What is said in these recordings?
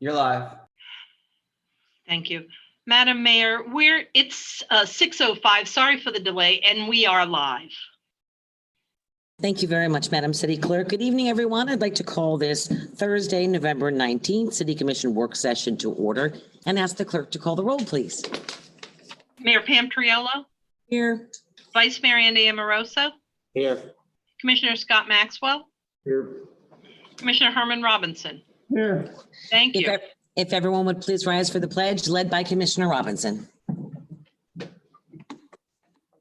You're live. Thank you. Madam Mayor, it's 6:05. Sorry for the delay, and we are live. Thank you very much, Madam City Clerk. Good evening, everyone. I'd like to call this Thursday, November 19th, City Commission work session to order and ask the clerk to call the roll, please. Mayor Pam Triolo. Here. Vice Mayor Andy Amoroso. Here. Commissioner Scott Maxwell. Here. Commissioner Herman Robinson. Here. Thank you. If everyone would please rise for the pledge, led by Commissioner Robinson.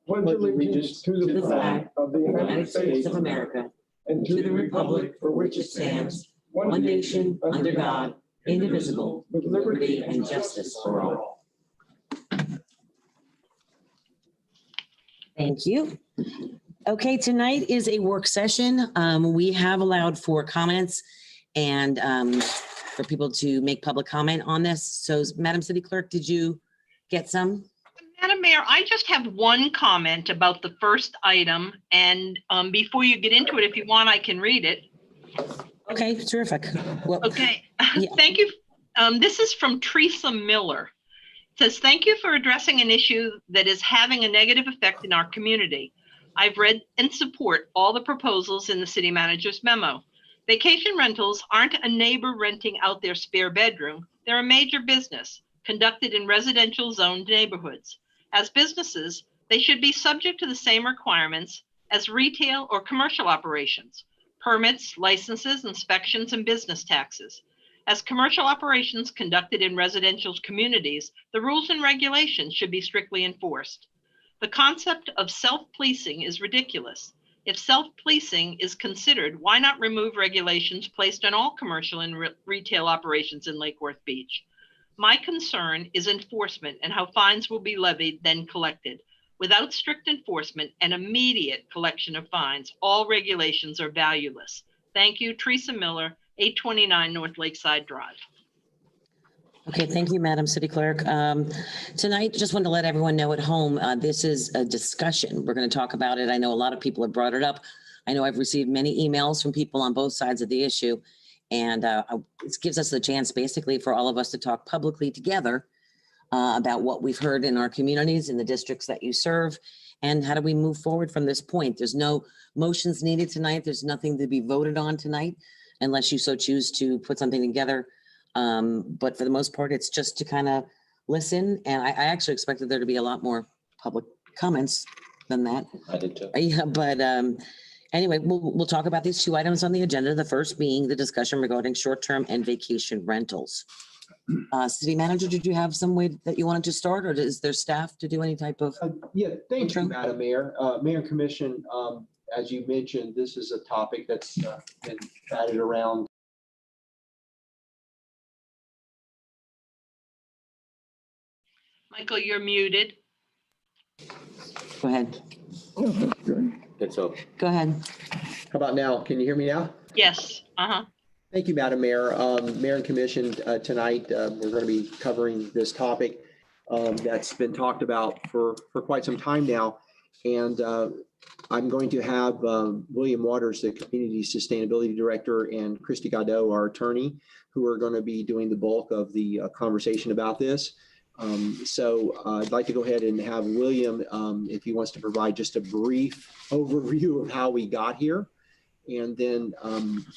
Pledge allegiance to the flag of the United States of America and to the republic for which it stands, one nation, under God, indivisible, with liberty and justice for all. Thank you. Okay, tonight is a work session. We have allowed for comments and for people to make public comment on this. So, Madam City Clerk, did you get some? Madam Mayor, I just have one comment about the first item. And before you get into it, if you want, I can read it. Okay, terrific. Well, okay, yeah. Thank you. This is from Teresa Miller. It says, thank you for addressing an issue that is having a negative effect in our community. I've read and support all the proposals in the city manager's memo. Vacation rentals aren't a neighbor renting out their spare bedroom. They're a major business conducted in residential zoned neighborhoods. As businesses, they should be subject to the same requirements as retail or commercial operations, permits, licenses, inspections, and business taxes. As commercial operations conducted in residential communities, the rules and regulations should be strictly enforced. The concept of self-policing is ridiculous. If self-policing is considered, why not remove regulations placed on all commercial and retail operations in Lake Worth Beach? My concern is enforcement and how fines will be levied, then collected. Without strict enforcement and immediate collection of fines, all regulations are valueless. Thank you, Teresa Miller, 829 North Lakeside Drive. Okay, thank you, Madam City Clerk. Tonight, just wanted to let everyone know at home, this is a discussion. We're going to talk about it. I know a lot of people have brought it up. I know I've received many emails from people on both sides of the issue. And it gives us the chance basically for all of us to talk publicly together about what we've heard in our communities, in the districts that you serve, and how do we move forward from this point. There's no motions needed tonight. There's nothing to be voted on tonight, unless you so choose to put something together. But for the most part, it's just to kind of listen. And I actually expected there to be a lot more public comments than that. I did too. Yeah, but anyway, we'll talk about these two items on the agenda. The first being the discussion regarding short-term and vacation rentals. City Manager, did you have some way that you wanted to start, or is there staff to do any type of? Yeah, thank intro? you, Madam Mayor. Mayor and Commission, as you mentioned, this is a topic that's been batted around. Michael, you're muted. Go ahead. Good, so Go ahead. how about now? Can you hear me now? Yes. Thank you, Madam Mayor. Mayor and Commission, tonight we're going to be covering this topic that's been talked about for quite some time now. And I'm going to have William Waters, the Community Sustainability Director, and Christy Godot, our attorney, who are going to be doing the bulk of the conversation about this. So I'd like to go ahead and have William, if he wants to provide just a brief overview of how we got here, and then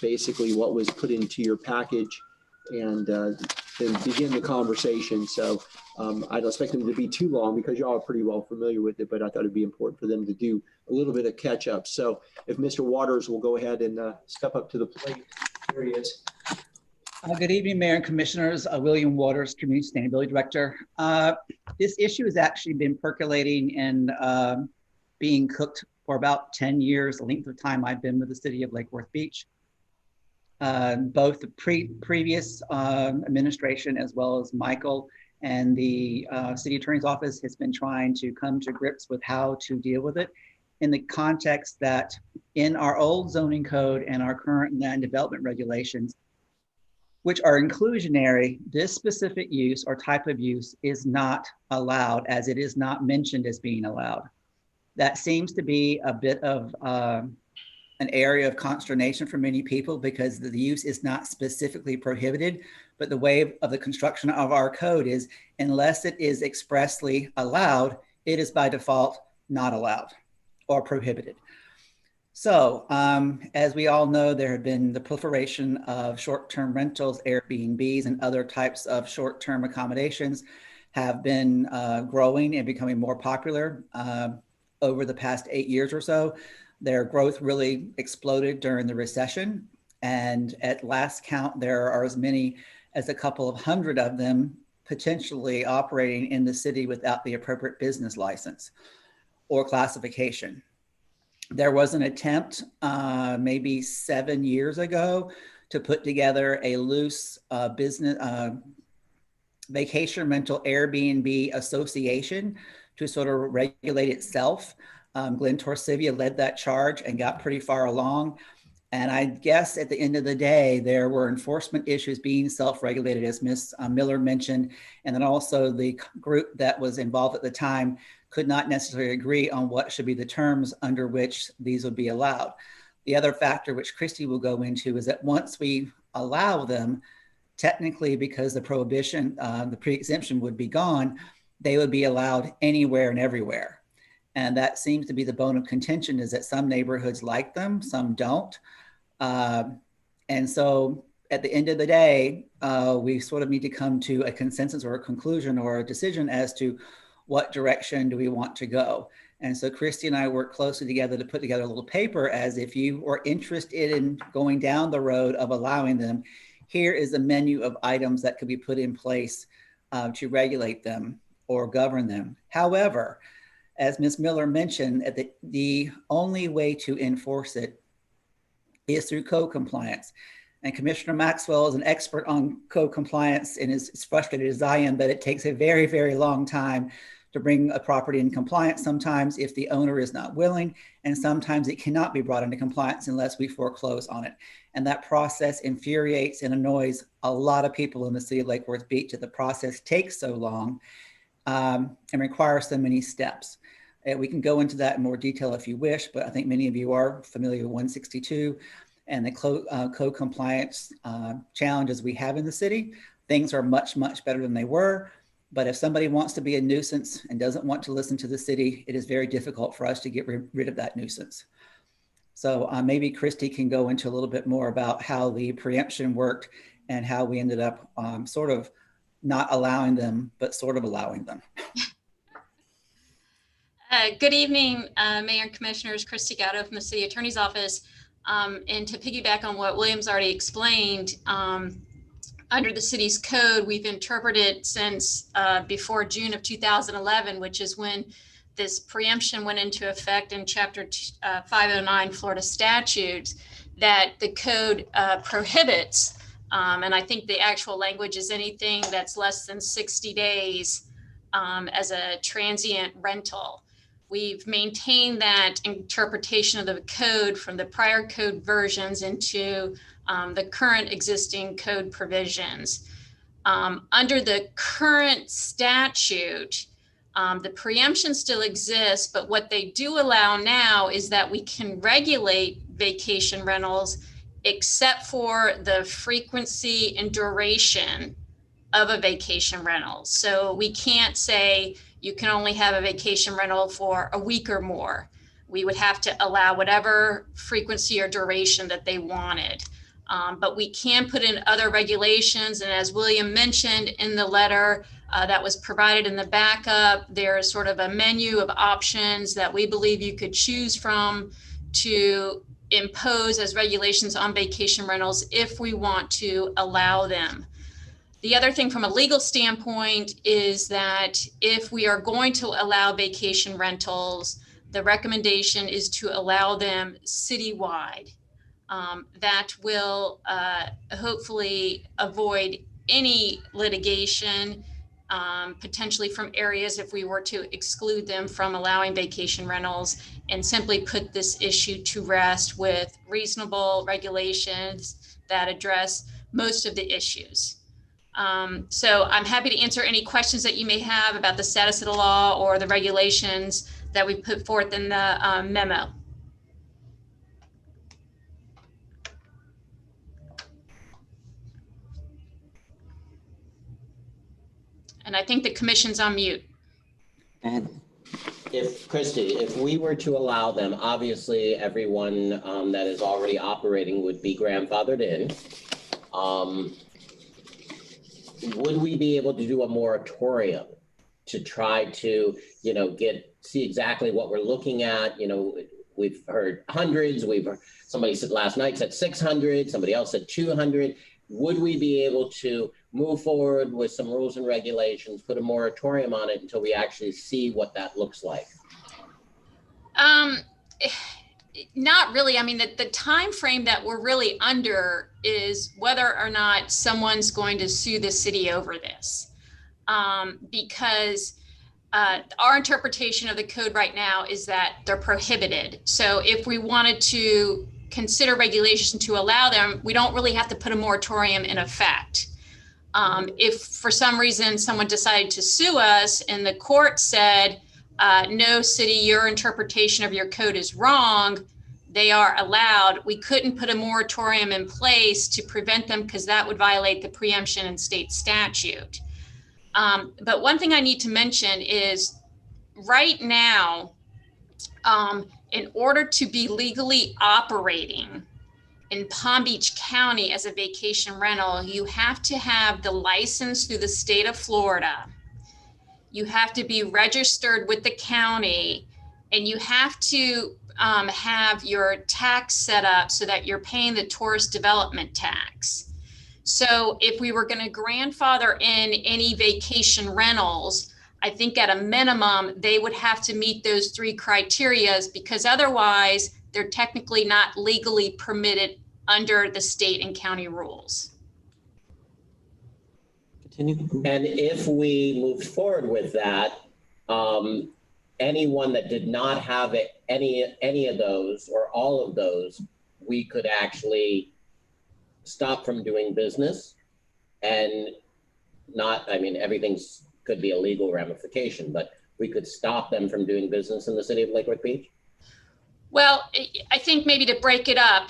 basically what was put into your package, and then begin the conversation. So I don't expect them to be too long because y'all are pretty well familiar with it, but I thought it'd be important for them to do a little bit of catch up. So if Mr. Waters will go ahead and step up to the plate. There he is. Good evening, Mayor and Commissioners. William Waters, Community Sustainability Director. This issue has actually been percolating and being cooked for about 10 years, the length of time I've been with the city of Lake Worth Beach. Both the previous administration, as well as Michael and the city attorney's office, has been trying to come to grips with how to deal with it in the context that in our old zoning code and our current land development regulations, which are inclusionary, this specific use or type of use is not allowed, as it is not mentioned as being allowed. That seems to be a bit of an area of consternation for many people because the use is not specifically prohibited, but the way of the construction of our code is unless it is expressly allowed, it is by default not allowed or prohibited. So as we all know, there have been the proliferation of short-term rentals, Airbnbs, and other types of short-term accommodations have been growing and becoming more popular over the past 8 years or so. Their growth really exploded during the recession. And at last count, there are as many as a couple of hundred of them potentially operating in the city without the appropriate business license or classification. There was an attempt maybe 7 years ago to put together a loose business vacation rental Airbnb association to sort of regulate itself. Glenn Torsivia led that charge and got pretty far along. And I guess at the end of the day, there were enforcement issues being self-regulated, as Ms. Miller mentioned. And then also the group that was involved at the time could not necessarily agree on what should be the terms under which these would be allowed. The other factor, which Christy will go into, is that once we allow them, technically, because the prohibition, the pre-exemption would be gone, they would be allowed anywhere and everywhere. And that seems to be the bone of contention, is that some neighborhoods like them, some don't. And so at the end of the day, we sort of need to come to a consensus or a conclusion or a decision as to what direction do we want to go. And so Christy and I worked closely together to put together a little paper as if you are interested in going down the road of allowing them, here is a menu of items that could be put in place to regulate them or govern them. However, as Ms. Miller mentioned, the only way to enforce it is through code compliance. And Commissioner Maxwell is an expert on code compliance and is as frustrated as I am, but it takes a very, very long time to bring a property in compliance sometimes if the owner is not willing, and sometimes it cannot be brought into compliance unless we foreclose on it. And that process infuriates and annoys a lot of people in the city of Lake Worth Beach, that the process takes so long and requires so many steps. We can go into that in more detail if you wish, but I think many of you are familiar with 162 and the code compliance challenges we have in the city. Things are much, much better than they were. But if somebody wants to be a nuisance and doesn't want to listen to the city, it is very difficult for us to get rid of that nuisance. So maybe Christy can go into a little bit more about how the preemption worked and how we ended up sort of not allowing them, but sort of allowing them. Good evening, Mayor and Commissioners. Christy Gatto from the City Attorney's Office. And to piggyback on what William's already explained, under the city's code, we've interpreted since before June of 2011, which is when this preemption went into effect in Chapter 509 Florida statutes, that the code prohibits, and I think the actual language is anything that's less than 60 days as a transient rental. We've maintained that interpretation of the code from the prior code versions into the current existing code provisions. Under the current statute, the preemption still exists, but what they do allow now is that we can regulate vacation rentals except for the frequency and duration of a vacation rental. So we can't say you can only have a vacation rental for a week or more. We would have to allow whatever frequency or duration that they wanted. But we can put in other regulations. And as William mentioned in the letter that was provided in the backup, there's sort of a menu of options that we believe you could choose from to impose as regulations on vacation rentals if we want to allow them. The other thing from a legal standpoint is that if we are going to allow vacation rentals, the recommendation is to allow them citywide. That will hopefully avoid any litigation, potentially from areas if we were to exclude them from allowing vacation rentals, and simply put this issue to rest with reasonable regulations that address most of the issues. So I'm happy to answer any questions that you may have about the status of the law or the regulations that we put forth in the memo. And I think the commission's on mute. Go ahead. If, Christie, if we were to allow them, obviously everyone that is already operating would be grandfathered in. Would we be able to do a moratorium to try to, see exactly what we're looking at? We've heard hundreds, somebody said last night said 600, somebody else said 200. Would we be able to move forward with some rules and regulations, put a moratorium on it until we actually see what that looks like? Not really. I mean, the time frame that we're really under is whether or not someone's going to sue the city over this. Because our interpretation of the code right now is that they're prohibited. So if we wanted to consider regulation to allow them, we don't really have to put a moratorium in effect. If for some reason someone decided to sue us and the court said, no, city, your interpretation of your code is wrong, they are allowed, we couldn't put a moratorium in place to prevent them because that would violate the preemption in state statute. But one thing I need to mention is right now, in order to be legally operating in Palm Beach County as a vacation rental, you have to have the license through the state of Florida. You have to be registered with the county, and you have to have your tax set up so that you're paying the tourist development tax. So if we were going to grandfather in any vacation rentals, I think at a minimum, they would have to meet those 3 criteria, because otherwise they're technically not legally permitted under the state and county rules. Continue. And if we moved forward with that, anyone that did not have any of those or all of those, we could actually stop from doing business and everything's could be a legal ramification, but we could stop them from doing business in the city of Lake Worth Beach? Well, I think maybe to break it up,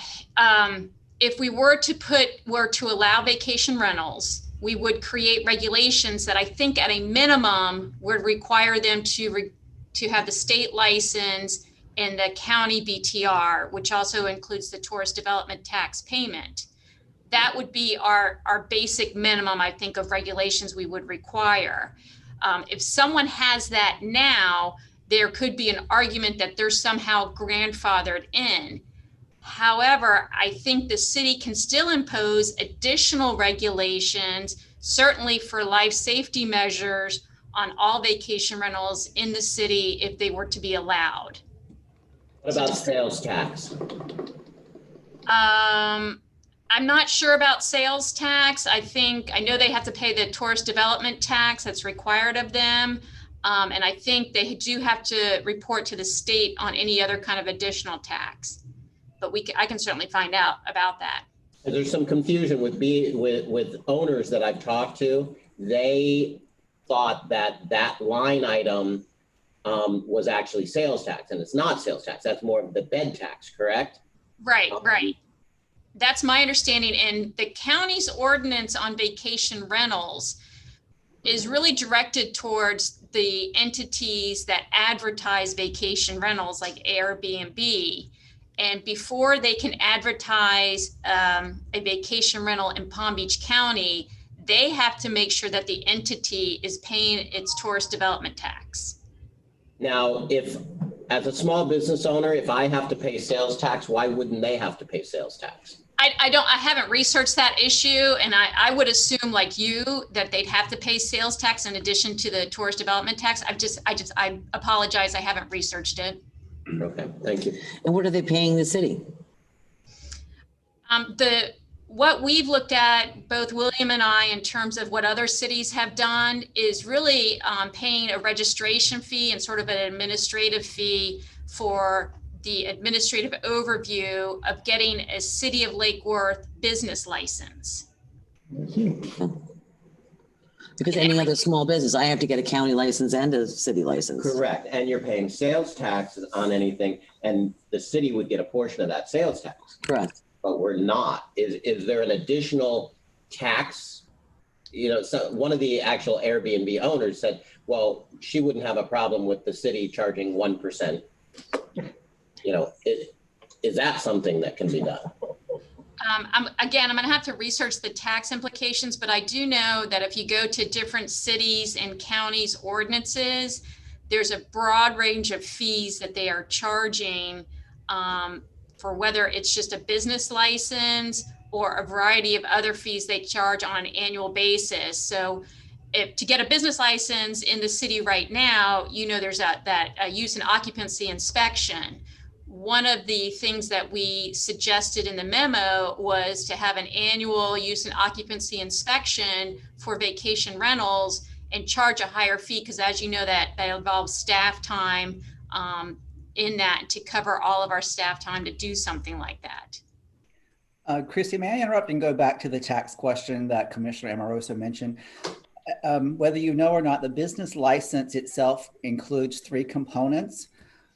if we were to allow vacation rentals, we would create regulations that I think at a minimum would require them to have the state license and the county BTR, which also includes the tourist development tax payment. That would be our basic minimum, I think, of regulations we would require. If someone has that now, there could be an argument that they're somehow grandfathered in. However, I think the city can still impose additional regulations, certainly for life safety measures on all vacation rentals in the city if they were to be allowed. What about sales tax? I'm not sure about sales tax. I know they have to pay the tourist development tax that's required of them. And I think they do have to report to the state on any other kind of additional tax. But I can certainly find out about that. There's some confusion with owners that I've talked to. They thought that line item was actually sales tax, and it's not sales tax. That's more of the bed tax, correct? Right, right. That's my understanding. And the county's ordinance on vacation rentals is really directed towards the entities that advertise vacation rentals like Airbnb. And before they can advertise a vacation rental in Palm Beach County, they have to make sure that the entity is paying its tourist development tax. Now, if as a small business owner, if I have to pay sales tax, why wouldn't they have to pay sales tax? I haven't researched that issue, and I would assume, like you, that they'd have to pay sales tax in addition to the tourist development tax. I apologize, I haven't researched it. Okay, thank you. And what are they paying the city? What we've looked at, both William and I, in terms of what other cities have done, is really paying a registration fee and sort of an administrative fee for the administrative overview of getting a City of Lake Worth business license. Because any other small business, I have to get a county license and a city license. Correct, and you're paying sales tax on anything, and the city would get a portion of that sales tax. Correct. But we're not. Is there an additional tax so one of the actual Airbnb owners said, well, she wouldn't have a problem with the city charging 1%. Is that something that can be done? I'm going to have to research the tax implications, but I do know that if you go to different cities and counties ordinances, there's a broad range of fees that they are charging for whether it's just a business license or a variety of other fees they charge on an annual basis. So if to get a business license in the city right now, there's that use and occupancy inspection. One of the things that we suggested in the memo was to have an annual use and occupancy inspection for vacation rentals and charge a higher fee, because as you know, that involves staff time in that, to cover all of our staff time to do something like that. Christy, may I interrupt and go back to the tax question that Commissioner Amoroso mentioned? Whether you know or not, the business license itself includes 3 components.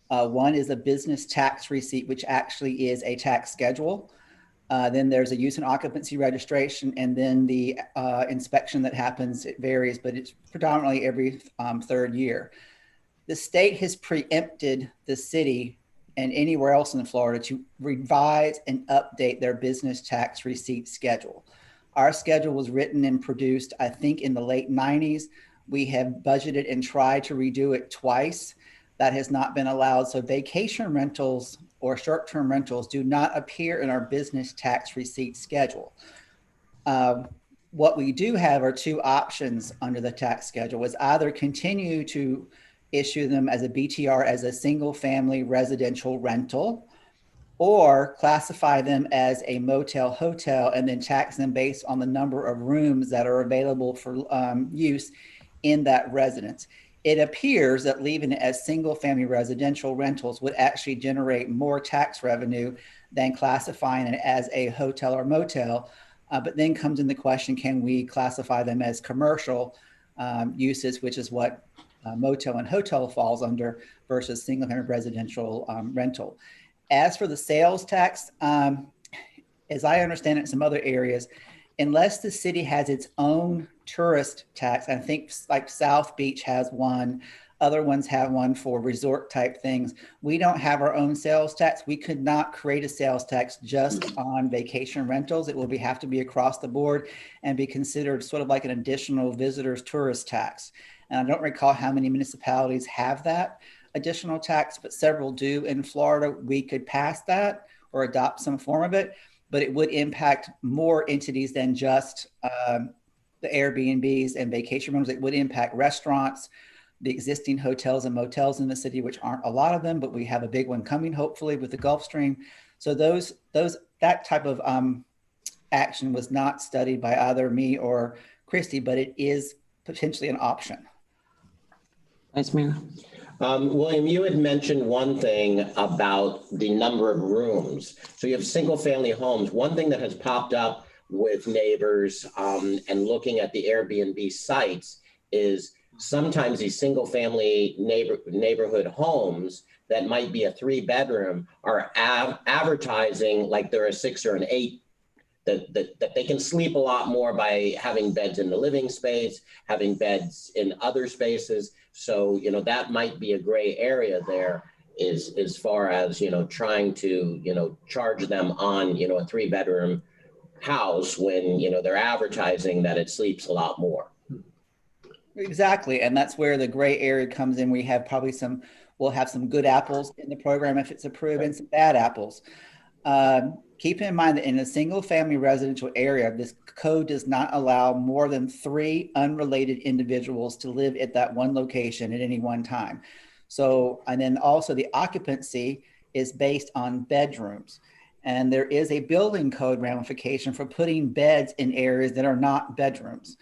One is a business tax receipt, which actually is a tax schedule. Then there's a use and occupancy registration, and then the inspection that happens. It varies, but it's predominantly every 3rd year. The state has preempted the city and anywhere else in Florida to revise and update their business tax receipt schedule. Our schedule was written and produced, I think, in the late 90s. We have budgeted and tried to redo it twice. That has not been allowed. So vacation rentals or short-term rentals do not appear in our business tax receipt schedule. What we do have are 2 options under the tax schedule: is either continue to issue them as a BTR as a single family residential rental, or classify them as a motel hotel and then tax them based on the number of rooms that are available for use in that residence. It appears that leaving it as single family residential rentals would actually generate more tax revenue than classifying it as a hotel or motel. But then comes in the question, can we classify them as commercial uses, which is what motel and hotel falls under, versus single family residential rental. As for the sales tax, as I understand it in some other areas, unless the city has its own tourist tax, I think like South Beach has one, other ones have one for resort type things. We don't have our own sales tax. We could not create a sales tax just on vacation rentals. It will have to be across the board and be considered sort of like an additional visitors tourist tax. And I don't recall how many municipalities have that additional tax, but several do in Florida. We could pass that or adopt some form of it, but it would impact more entities than just the Airbnbs and vacation rentals. It would impact restaurants, the existing hotels and motels in the city, which aren't a lot of them, but we have a big one coming hopefully with the Gulf Stream. So that type of action was not studied by either me or Christy, but it is potentially an option. Vice Mayor. William, you had mentioned one thing about the number of rooms. So you have single family homes. One thing that has popped up with neighbors and looking at the Airbnb sites is sometimes these single family neighborhood homes that might be a 3-bedroom are advertising like they're a 6 or an 8, that they can sleep a lot more by having beds in the living space, having beds in other spaces. So, that might be a gray area there is as far as, trying to, charge them on, a 3-bedroom house when, they're advertising that it sleeps a lot more. Exactly. And that's where the gray area comes in. We have probably we'll have some good apples in the program if it's approved and some bad apples. Keep in mind that in a single family residential area, this code does not allow more than 3 unrelated individuals to live at that one location at any one time. So, and then also the occupancy is based on bedrooms. And there is a building code ramification for putting beds in areas that are not bedrooms.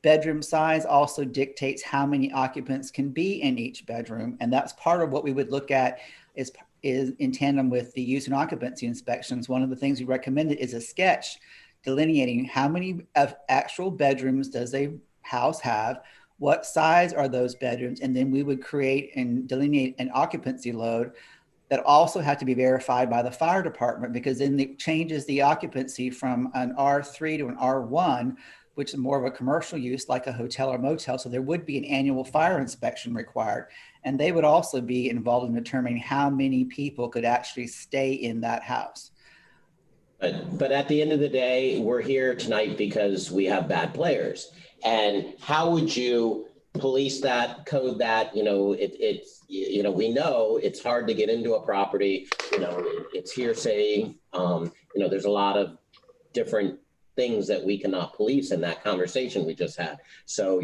Bedroom size also dictates how many occupants can be in each bedroom. And that's part of what we would look at is in tandem with the use and occupancy inspections. One of the things we recommended is a sketch delineating how many of actual bedrooms does a house have, what size are those bedrooms, and then we would create and delineate an occupancy load that also had to be verified by the fire department, because then it changes the occupancy from an R3 to an R1, which is more of a commercial use like a hotel or motel. So there would be an annual fire inspection required. And they would also be involved in determining how many people could actually stay in that house. But at the end of the day, we're here tonight because we have bad players. And how would you police that, code that? You know, we know it's hard to get into a property. You know, it's hearsay. There's a lot of different things that we cannot police in that conversation we just had. So,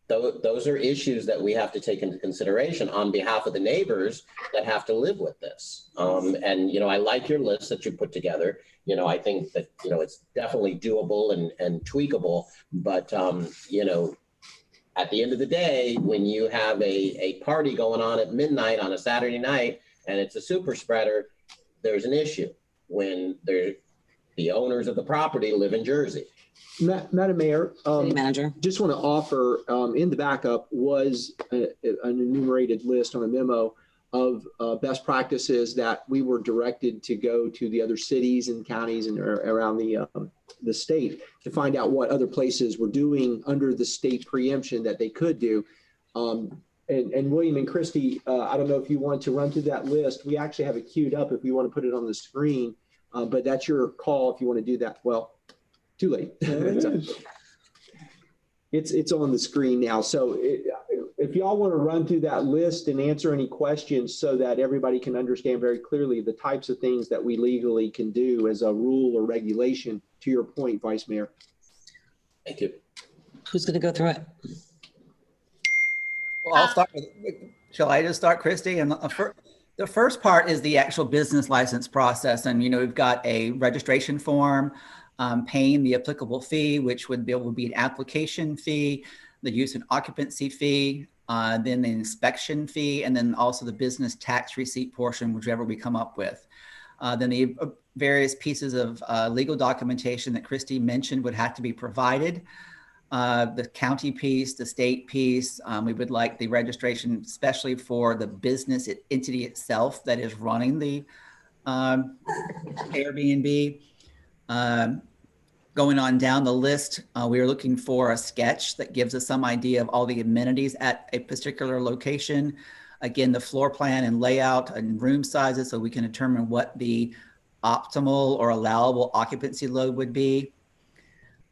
those are issues that we have to take into consideration on behalf of the neighbors that have to live with this. I like your list that you put together. I think that, it's definitely doable and tweakable, but, at the end of the day, when you have a party going on at midnight on a Saturday night and it's a super spreader, there's an issue when the owners of the property live in Jersey. Madam Mayor, City Manager. just want to offer, in the backup was an enumerated list on a memo of best practices that we were directed to go to the other cities and counties and around the state to find out what other places were doing under the state preemption that they could do. And William and Christy, I don't know if you want to run through that list. We actually have it queued up if we want to put it on the screen, but that's your call if you want to do that. Well, too late. It's on the screen now. So if y'all want to run through that list and answer any questions so that everybody can understand very clearly the types of things that we legally can do as a rule or regulation, to your point, Vice Mayor. Thank you. Who's going to go through it? Well, I'll start with, shall I just start, Christy? And the first part is the actual business license process. And, we've got a registration form, paying the applicable fee, which would be an application fee, the use and occupancy fee, then the inspection fee, and then also the business tax receipt portion, whichever we come up with. Then the various pieces of legal documentation that Christy mentioned would have to be provided. The county piece, the state piece, we would like the registration, especially for the business entity itself that is running the Airbnb. Going on down the list, we are looking for a sketch that gives us some idea of all the amenities at a particular location. Again, the floor plan and layout and room sizes, so we can determine what the optimal or allowable occupancy load would be.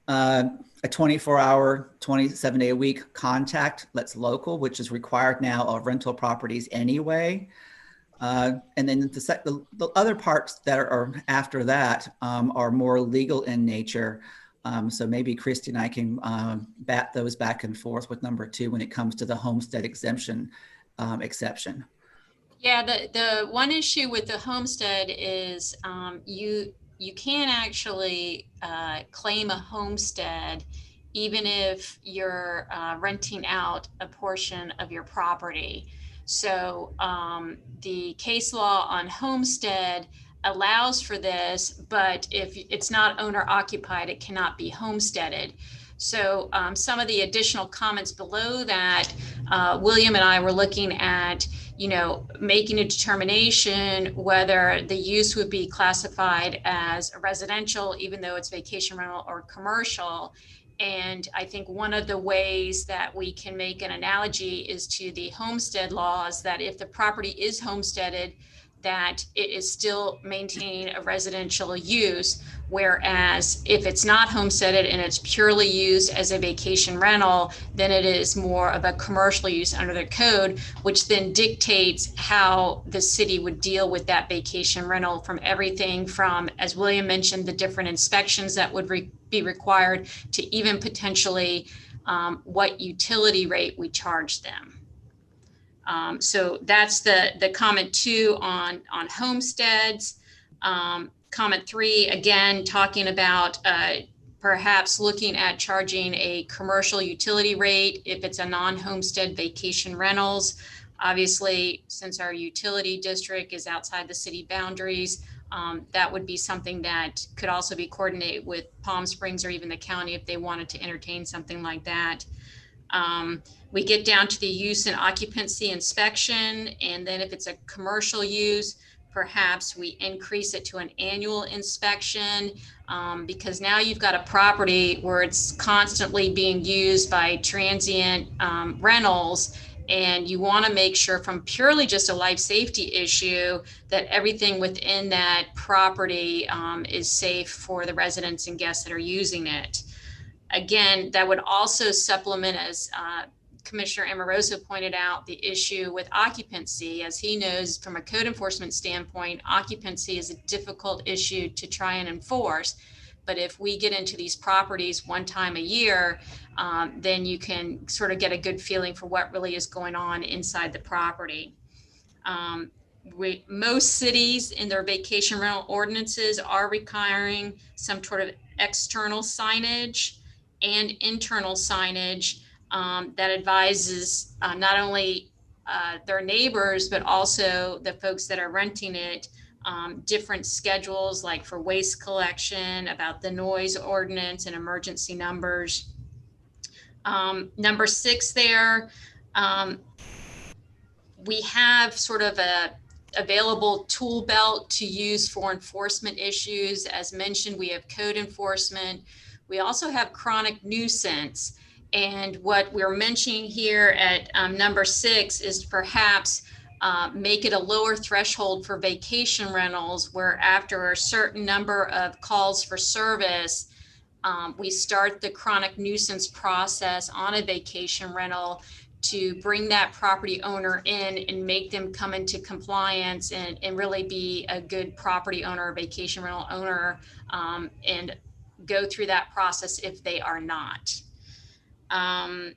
A 24-hour, 27-day-a-week contact that's local, which is required now of rental properties anyway. And then the other parts that are after that are more legal in nature. So maybe Christy and I can bat those back and forth with number 2 when it comes to the homestead exemption exception. Yeah, the one issue with the homestead is you can actually claim a homestead even if you're renting out a portion of your property. So the case law on homestead allows for this, but if it's not owner occupied, it cannot be homesteaded. So some of the additional comments below that, William and I were looking at, making a determination whether the use would be classified as a residential, even though it's vacation rental, or commercial. And I think one of the ways that we can make an analogy is to the homestead laws, that if the property is homesteaded, that it is still maintaining a residential use. Whereas if it's not homesteaded and it's purely used as a vacation rental, then it is more of a commercial use under the code, which then dictates how the city would deal with that vacation rental, from everything from, as William mentioned, the different inspections that would be required, to even potentially what utility rate we charge them. So that's the comment 2 on homesteads. Comment 3, again, talking about perhaps looking at charging a commercial utility rate if it's a non-homestead vacation rentals. Obviously, since our utility district is outside the city boundaries, that would be something that could also be coordinated with Palm Springs or even the county if they wanted to entertain something like that. We get down to the use and occupancy inspection, and then if it's a commercial use, perhaps we increase it to an annual inspection, because now you've got a property where it's constantly being used by transient rentals, and you want to make sure, from purely just a life safety issue, that everything within that property is safe for the residents and guests that are using it. Again, that would also supplement, as Commissioner Amoroso pointed out, the issue with occupancy. As he knows, from a code enforcement standpoint, occupancy is a difficult issue to try and enforce. But if we get into these properties one time a year, then you can sort of get a good feeling for what really is going on inside the property. Most cities in their vacation rental ordinances are requiring some sort of external signage and internal signage that advises not only their neighbors, but also the folks that are renting it, different schedules, like for waste collection, about the noise ordinance and emergency numbers. Number 6 there, we have sort of a available tool belt to use for enforcement issues. As mentioned, we have code enforcement. We also have chronic nuisance. And what we're mentioning here at number 6 is perhaps make it a lower threshold for vacation rentals, where after a certain number of calls for service, we start the chronic nuisance process on a vacation rental to bring that property owner in and make them come into compliance and really be a good property owner or vacation rental owner, and go through that process if they are not. I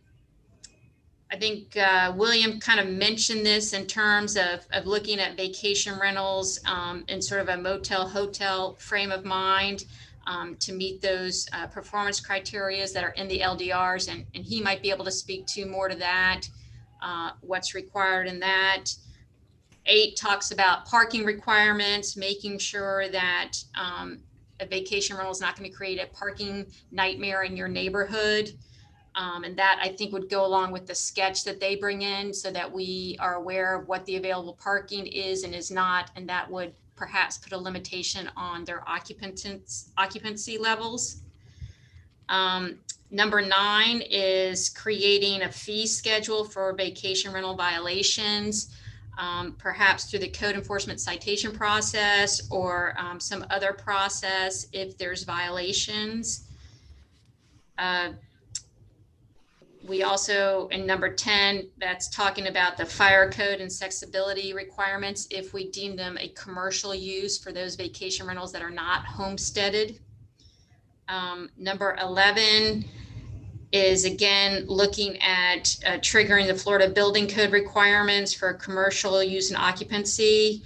think William kind of mentioned this in terms of looking at vacation rentals in sort of a motel hotel frame of mind, to meet those performance criteria that are in the LDRs, and he might be able to speak to more to that, what's required in that. 8 talks about parking requirements, making sure that a vacation rental is not going to create a parking nightmare in your neighborhood. And that, I think, would go along with the sketch that they bring in, so that we are aware of what the available parking is and is not, and that would perhaps put a limitation on their occupancy levels. Number 9 is creating a fee schedule for vacation rental violations, perhaps through the code enforcement citation process or some other process if there's violations. We also, in number 10, that's talking about the fire code and accessibility requirements if we deem them a commercial use for those vacation rentals that are not homesteaded. Number 11 is, again, looking at triggering the Florida building code requirements for commercial use and occupancy.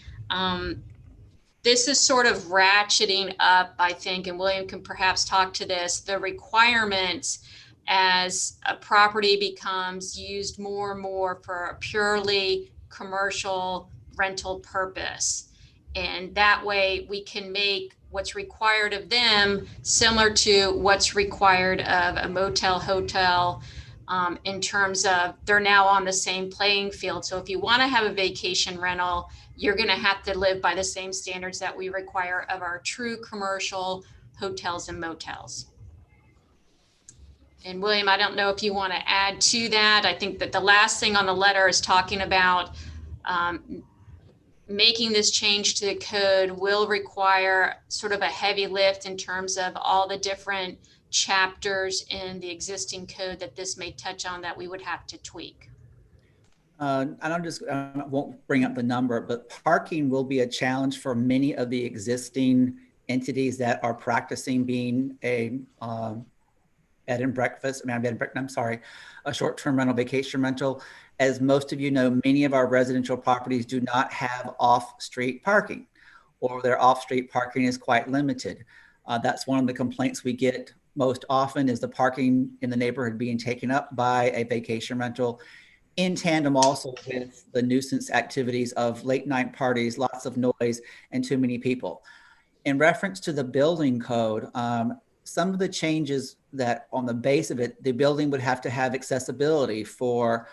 This is sort of ratcheting up, I think, and William can perhaps talk to this, the requirements as a property becomes used more and more for a purely commercial rental purpose. And that way we can make what's required of them similar to what's required of a motel hotel, in terms of they're now on the same playing field. So if you want to have a vacation rental, you're going to have to live by the same standards that we require of our true commercial hotels and motels. And William, I don't know if you want to add to that. I think that the last thing on the letter is talking about making this change to the code will require sort of a heavy lift in terms of all the different chapters in the existing code that this may touch on that we would have to tweak. I won't bring up the number, but parking will be a challenge for many of the existing entities that are practicing being a a short-term rental, vacation rental. As most of you know, many of our residential properties do not have off-street parking, or their off-street parking is quite limited. That's one of the complaints we get most often, is the parking in the neighborhood being taken up by a vacation rental, in tandem also with the nuisance activities of late night parties, lots of noise, and too many people. In reference to the building code, some of the changes that on the base of it, the building would have to have accessibility for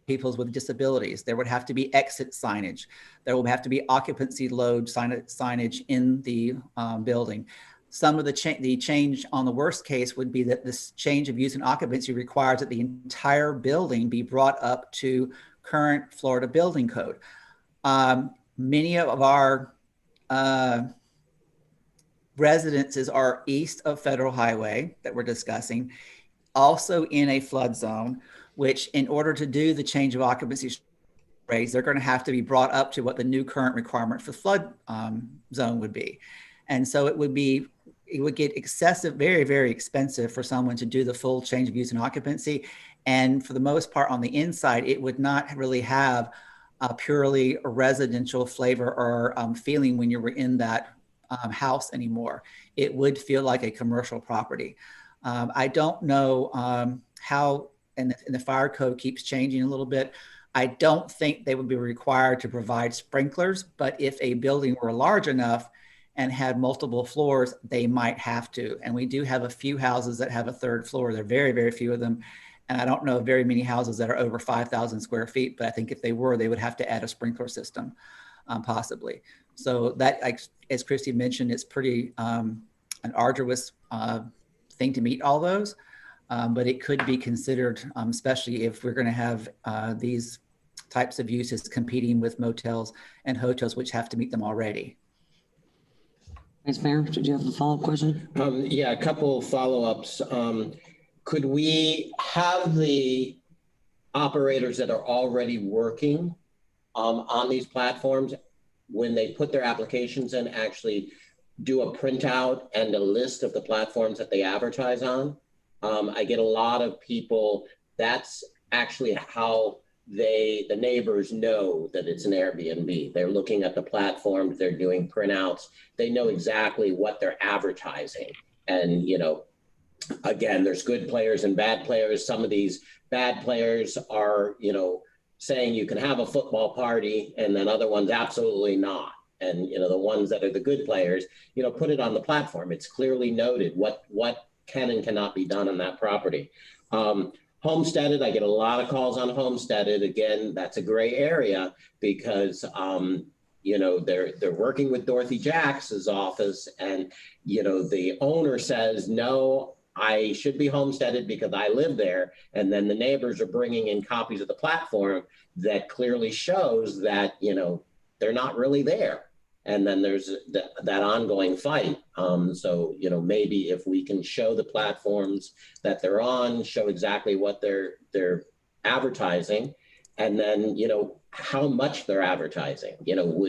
people with disabilities. There would have to be exit signage. There will have to be occupancy load signage in the building. Some of the change on the worst case would be that this change of use and occupancy requires that the entire building be brought up to current Florida building code. Many of our residences are east of Federal Highway that we're discussing, also in a flood zone, which in order to do the change of occupancy rates, they're going to have to be brought up to what the new current requirement for flood zone would be. And so it would get excessive, very, very expensive for someone to do the full change of use and occupancy. And for the most part on the inside, it would not really have a purely residential flavor or feeling when you were in that house anymore. It would feel like a commercial property. I don't know how, and the fire code keeps changing a little bit. I don't think they would be required to provide sprinklers, but if a building were large enough and had multiple floors, they might have to. And we do have a few houses that have a third floor. There are very, very few of them. And I don't know of very many houses that are over 5,000 square feet, but I think if they were, they would have to add a sprinkler system, possibly. So that, as Christy mentioned, it's pretty an arduous thing to meet all those, but it could be considered, especially if we're going to have these types of uses competing with motels and hotels, which have to meet them already. Vice Mayor, did you have a follow-up question? Yeah, a couple follow-ups. Could we have the operators that are already working on these platforms, when they put their applications in, actually do a printout and a list of the platforms that they advertise on? I get a lot of people, that's actually how the neighbors know that it's an Airbnb. They're looking at the platforms, they're doing printouts, they know exactly what they're advertising. And, you know, again, there's good players and bad players. Some of these bad players are, you know, saying you can have a football party, and then other ones absolutely not. And, you know, the ones that are the good players, you know, put it on the platform. It's clearly noted what can and cannot be done on that property. Homesteaded, I get a lot of calls on Homesteaded. Again, that's a gray area because, you know, they're working with Dorothy Jacks's office, and, you know, the owner says, no, I should be homesteaded because I live there. And then the neighbors are bringing in copies of the platform that clearly shows that, you know, they're not really there. And then there's that ongoing fight. So, you know, maybe if we can show the platforms that they're on, show exactly what they're advertising, and then, you know, how much they're advertising, you know,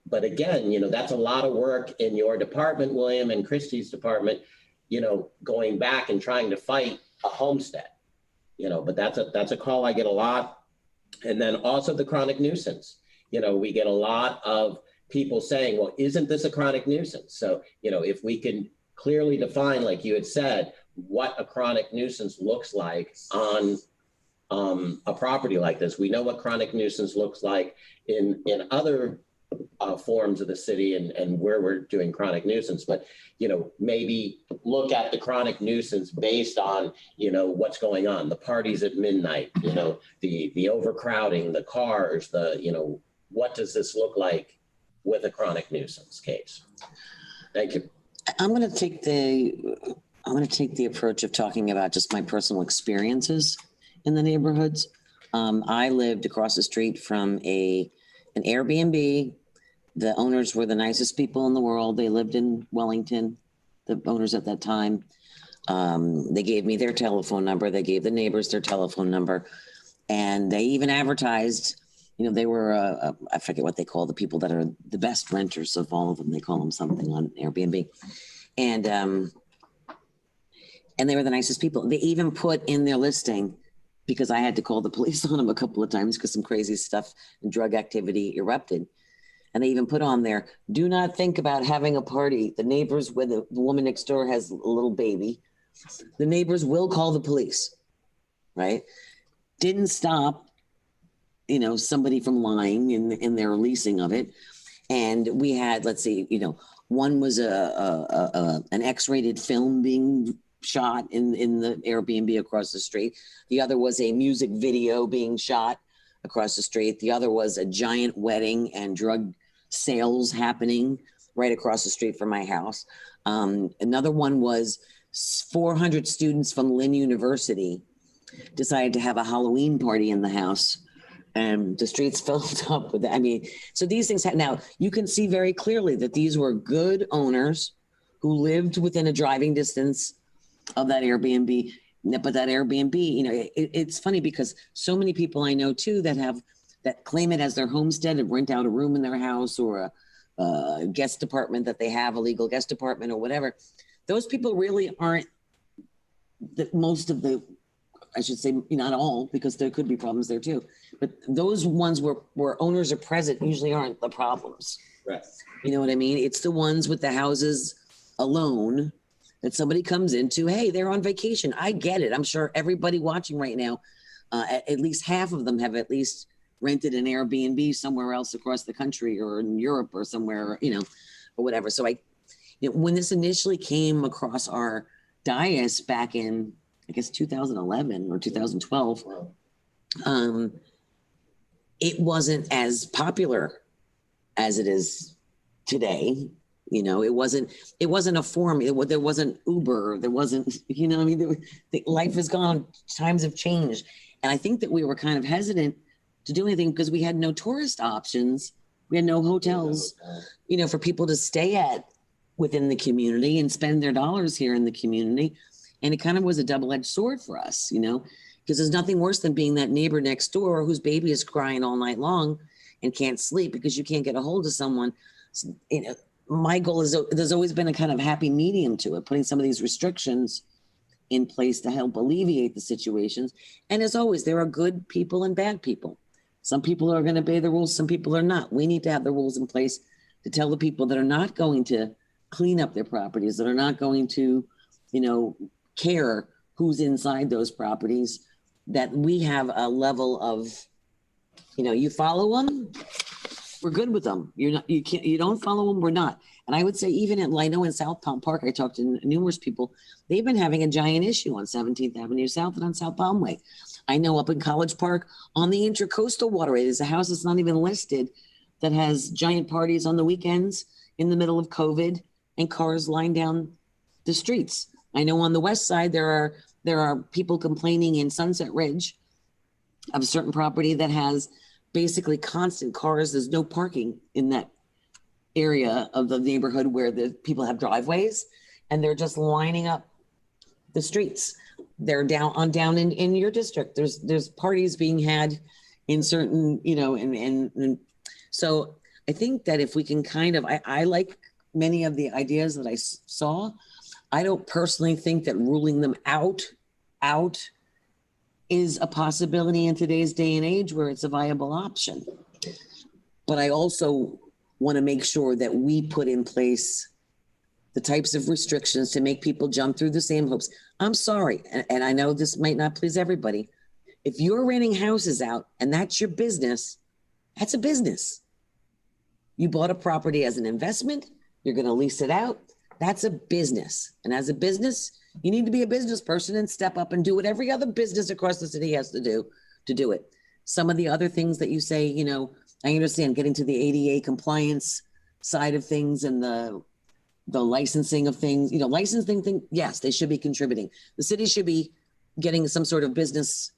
but again, you know, that's a lot of work in your department, William, and Christie's department, you know, going back and trying to fight a homestead, you know, but that's a call I get a lot. And then also the chronic nuisance, you know, we get a lot of people saying, well, isn't this a chronic nuisance? So, you know, if we can clearly define, like you had said, what a chronic nuisance looks like on a property like this. We know what chronic nuisance looks like in other forms of the city and where we're doing chronic nuisance, but, you know, maybe look at the chronic nuisance based on, you know, what's going on, the parties at midnight, you know, the overcrowding, the cars, you know, what does this look like with a chronic nuisance case? Thank you. I'm going to take the approach of talking about just my personal experiences in the neighborhoods. I lived across the street from an Airbnb. The owners were the nicest people in the world. They lived in Wellington, the owners at that time. They gave me their telephone number. They gave the neighbors their telephone number. And they even advertised, you know, they were, I forget what they call the people that are the best renters of all of them. They call them something on Airbnb. And they were the nicest people. They even put in their listing, because I had to call the police on them a couple of times because some crazy stuff and drug activity erupted. And they even put on there, do not think about having a party. The neighbors, where the woman next door has a little baby, the neighbors will call the police, right? Didn't stop, you know, somebody from lying in their leasing of it. And we had, let's see, you know, One was an X-rated film being shot in the Airbnb across the street. The other was a music video being shot across the street. The other was a giant wedding and drug sales happening right across the street from my house. Another one was 400 students from Lynn University decided to have a Halloween party in the house, and the streets filled up with that. I mean, so these things now you can see very clearly that these were good owners who lived within a driving distance of that Airbnb. But that Airbnb, you know, it's funny because so many people I know too that claim it as their homestead and rent out a room in their house or a guest apartment that they have, a legal guest apartment or whatever. Those people really aren't most of the, I should say, not all, because there could be problems there too. But those ones where owners are present usually aren't the problems. Right. You know what I mean? It's the ones with the houses alone that somebody comes into. Hey, they're on vacation. I get it. I'm sure everybody watching right now, at least half of them have at least rented an Airbnb somewhere else across the country or in Europe or somewhere, you know, or whatever. So when this initially came across our dais back in, I guess, 2011 or 2012, it wasn't as popular as it is today. You know, it wasn't a form. There wasn't Uber. There wasn't, you know, I mean, life has gone, times have changed. And I think that we were kind of hesitant to do anything because we had no tourist options. We had no hotels, you know, for people to stay at within the community and spend their dollars here in the community. And it kind of was a double-edged sword for us, you know, because there's nothing worse than being that neighbor next door whose baby is crying all night long and can't sleep because you can't get a hold of someone. You know, my goal is there's always been a kind of happy medium to it, putting some of these restrictions in place to help alleviate the situations. And as always, there are good people and bad people. Some people are going to obey the rules. Some people are not. We need to have the rules in place to tell the people that are not going to clean up their properties, that are not going to, you know, care who's inside those properties, that we have a level of, you know, you follow them, we're good with them. You don't follow them, we're not. And I would say even I know in South Palm Park, I talked to numerous people, they've been having a giant issue on 17th Avenue South and on South Palm Way. I know up in College Park on the Intracoastal Waterway, there's a house that's not even listed that has giant parties on the weekends in the middle of COVID and cars lying down the streets. I know on the west side, there are people complaining in Sunset Ridge of a certain property that has basically constant cars. There's no parking in that area of the neighborhood where the people have driveways, and they're just lining up the streets. They're down in your district. There's parties being had in certain, you know, and so I think that if we can kind of, I like many of the ideas that I saw. I don't personally think that ruling them out is a possibility in today's day and age where it's a viable option. But I also want to make sure that we put in place the types of restrictions to make people jump through the same hoops. I'm sorry, and I know this might not please everybody. If you're renting houses out and that's your business, that's a business. You bought a property as an investment, you're going to lease it out. That's a business. And as a business, you need to be a business person and step up and do what every other business across the city has to do it. Some of the other things that you say, you know, I understand getting to the ADA compliance side of things and the licensing of things, you know, licensing thing. Yes, they should be contributing. The city should be getting some sort of business,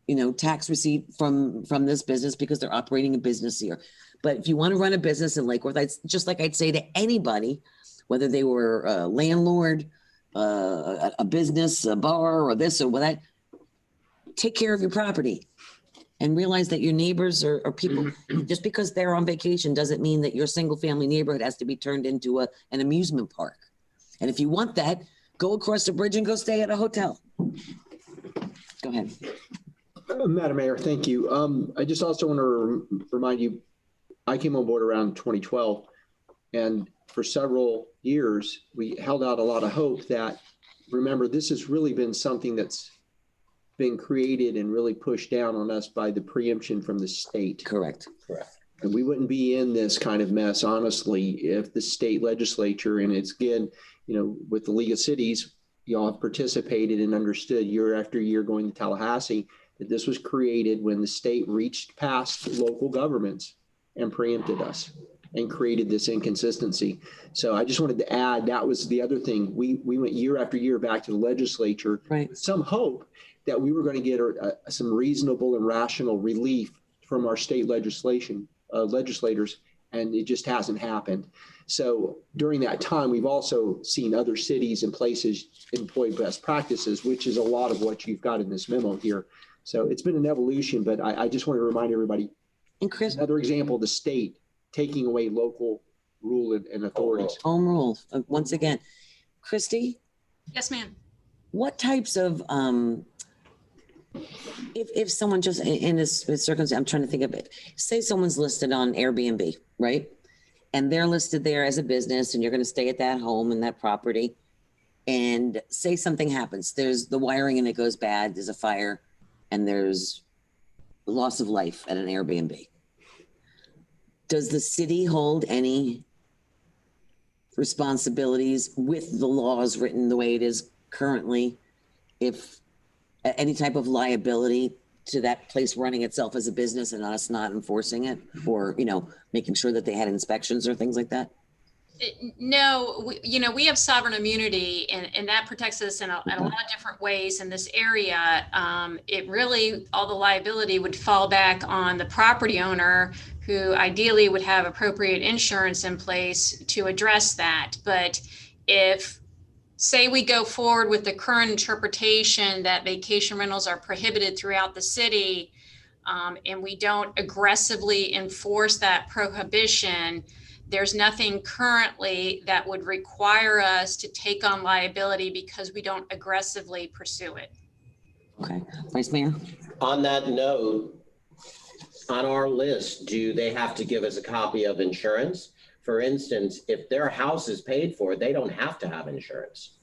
you know, tax receipt from this business because they're operating a business here. But if you want to run a business in Lake Worth, just like I'd say to anybody, whether they were a landlord, a business, a bar, or this or that, take care of your property and realize that your neighbors are people. Just because they're on vacation doesn't mean that your single family neighborhood has to be turned into an amusement park. And if you want that, go across the bridge and go stay at a hotel. Go ahead. Madam Mayor, thank you. I just also want to remind you, I came on board around 2012, and for several years, we held out a lot of hope that, remember, this has really been something that's been created and really pushed down on us by the preemption from the state. Correct. And we wouldn't be in this kind of mess, honestly, if the state legislature, and it's again, with the League of Cities, y'all have participated and understood year after year going to Tallahassee that this was created when the state reached past local governments and preempted us and created this inconsistency. So I just wanted to add, that was the other thing. We went year after year back to the legislature with some hope that we were going to get some reasonable and rational relief from our state legislators, and it just hasn't happened. So during that time, we've also seen other cities and places employ best practices, which is a lot of what you've got in this memo here. So it's been an evolution, but I just want to remind everybody, And Chris, another example of the state taking away local rule and authorities. home rule, once again. Christy, Yes, ma'am. what types of, if someone just in this circumstance, I'm trying to think of it, say someone's listed on Airbnb, right? And they're listed there as a business and you're going to stay at that home and that property. And say something happens, there's the wiring and it goes bad, there's a fire and there's loss of life at an Airbnb. Does the city hold any responsibilities with the laws written the way it is currently? If any type of liability to that place running itself as a business and us not enforcing it, or, making sure that they had inspections or things like that? No, we have sovereign immunity and that protects us in a lot of different ways in this area. It really, all the liability would fall back on the property owner, who ideally would have appropriate insurance in place to address that. But if, say we go forward with the current interpretation that vacation rentals are prohibited throughout the city, and we don't aggressively enforce that prohibition, there's nothing currently that would require us to take on liability because we don't aggressively pursue it. Okay, Vice Mayor? On that note, on our list, do they have to give us a copy of insurance? For instance, if their house is paid for, they don't have to have insurance.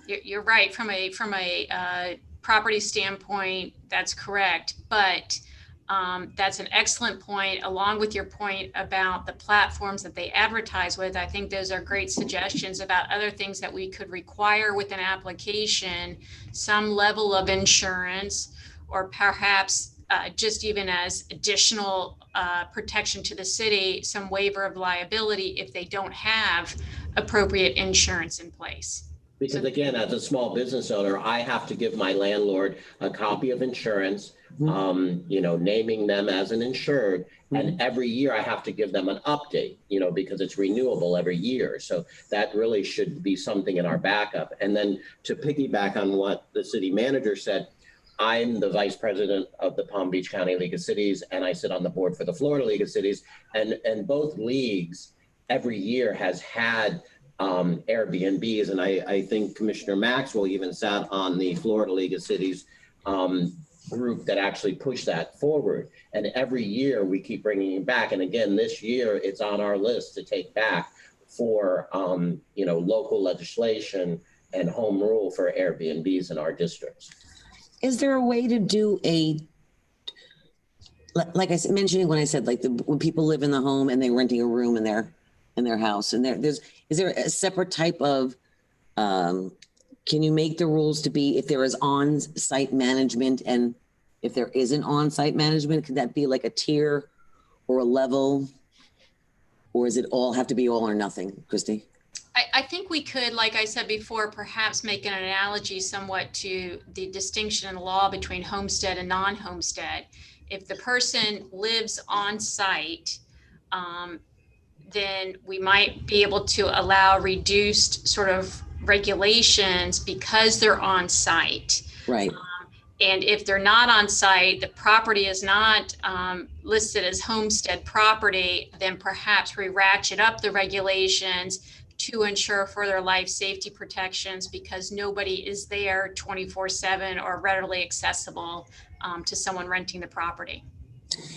You're right. From a property standpoint, that's correct. But that's an excellent point, along with your point about the platforms that they advertise with. I think those are great suggestions about other things that we could require with an application, some level of insurance, or perhaps just even as additional protection to the city, some waiver of liability if they don't have appropriate insurance in place. Because again, as a small business owner, I have to give my landlord a copy of insurance, naming them as an insured. And every year I have to give them an update, because it's renewable every year. So that really should be something in our backup. And then to piggyback on what the city manager said, I'm the vice president of the Palm Beach County League of Cities, and I sit on the board for the Florida League of Cities. And both leagues every year has had Airbnbs. And I think Commissioner Maxwell even sat on the Florida League of Cities group that actually pushed that forward. And every year we keep bringing it back. And again, this year it's on our list to take back for, local legislation and home rule for Airbnbs in our districts. Is there a way to do like I mentioned when I said, when people live in the home and they're renting a room in their house, and is there a separate type of, can you make the rules to be if there is on-site management, and if there isn't on-site management, could that be like a tier or a level? Or is it all have to be all or nothing, Christy? I think we could, like I said before, perhaps make an analogy somewhat to the distinction in the law between homestead and non-homestead. If the person lives on site, then we might be able to allow reduced sort of regulations because they're on site. Right. And if they're not on site, the property is not listed as homestead property, then perhaps we ratchet up the regulations to ensure further life safety protections because nobody is there 24/7 or readily accessible to someone renting the property.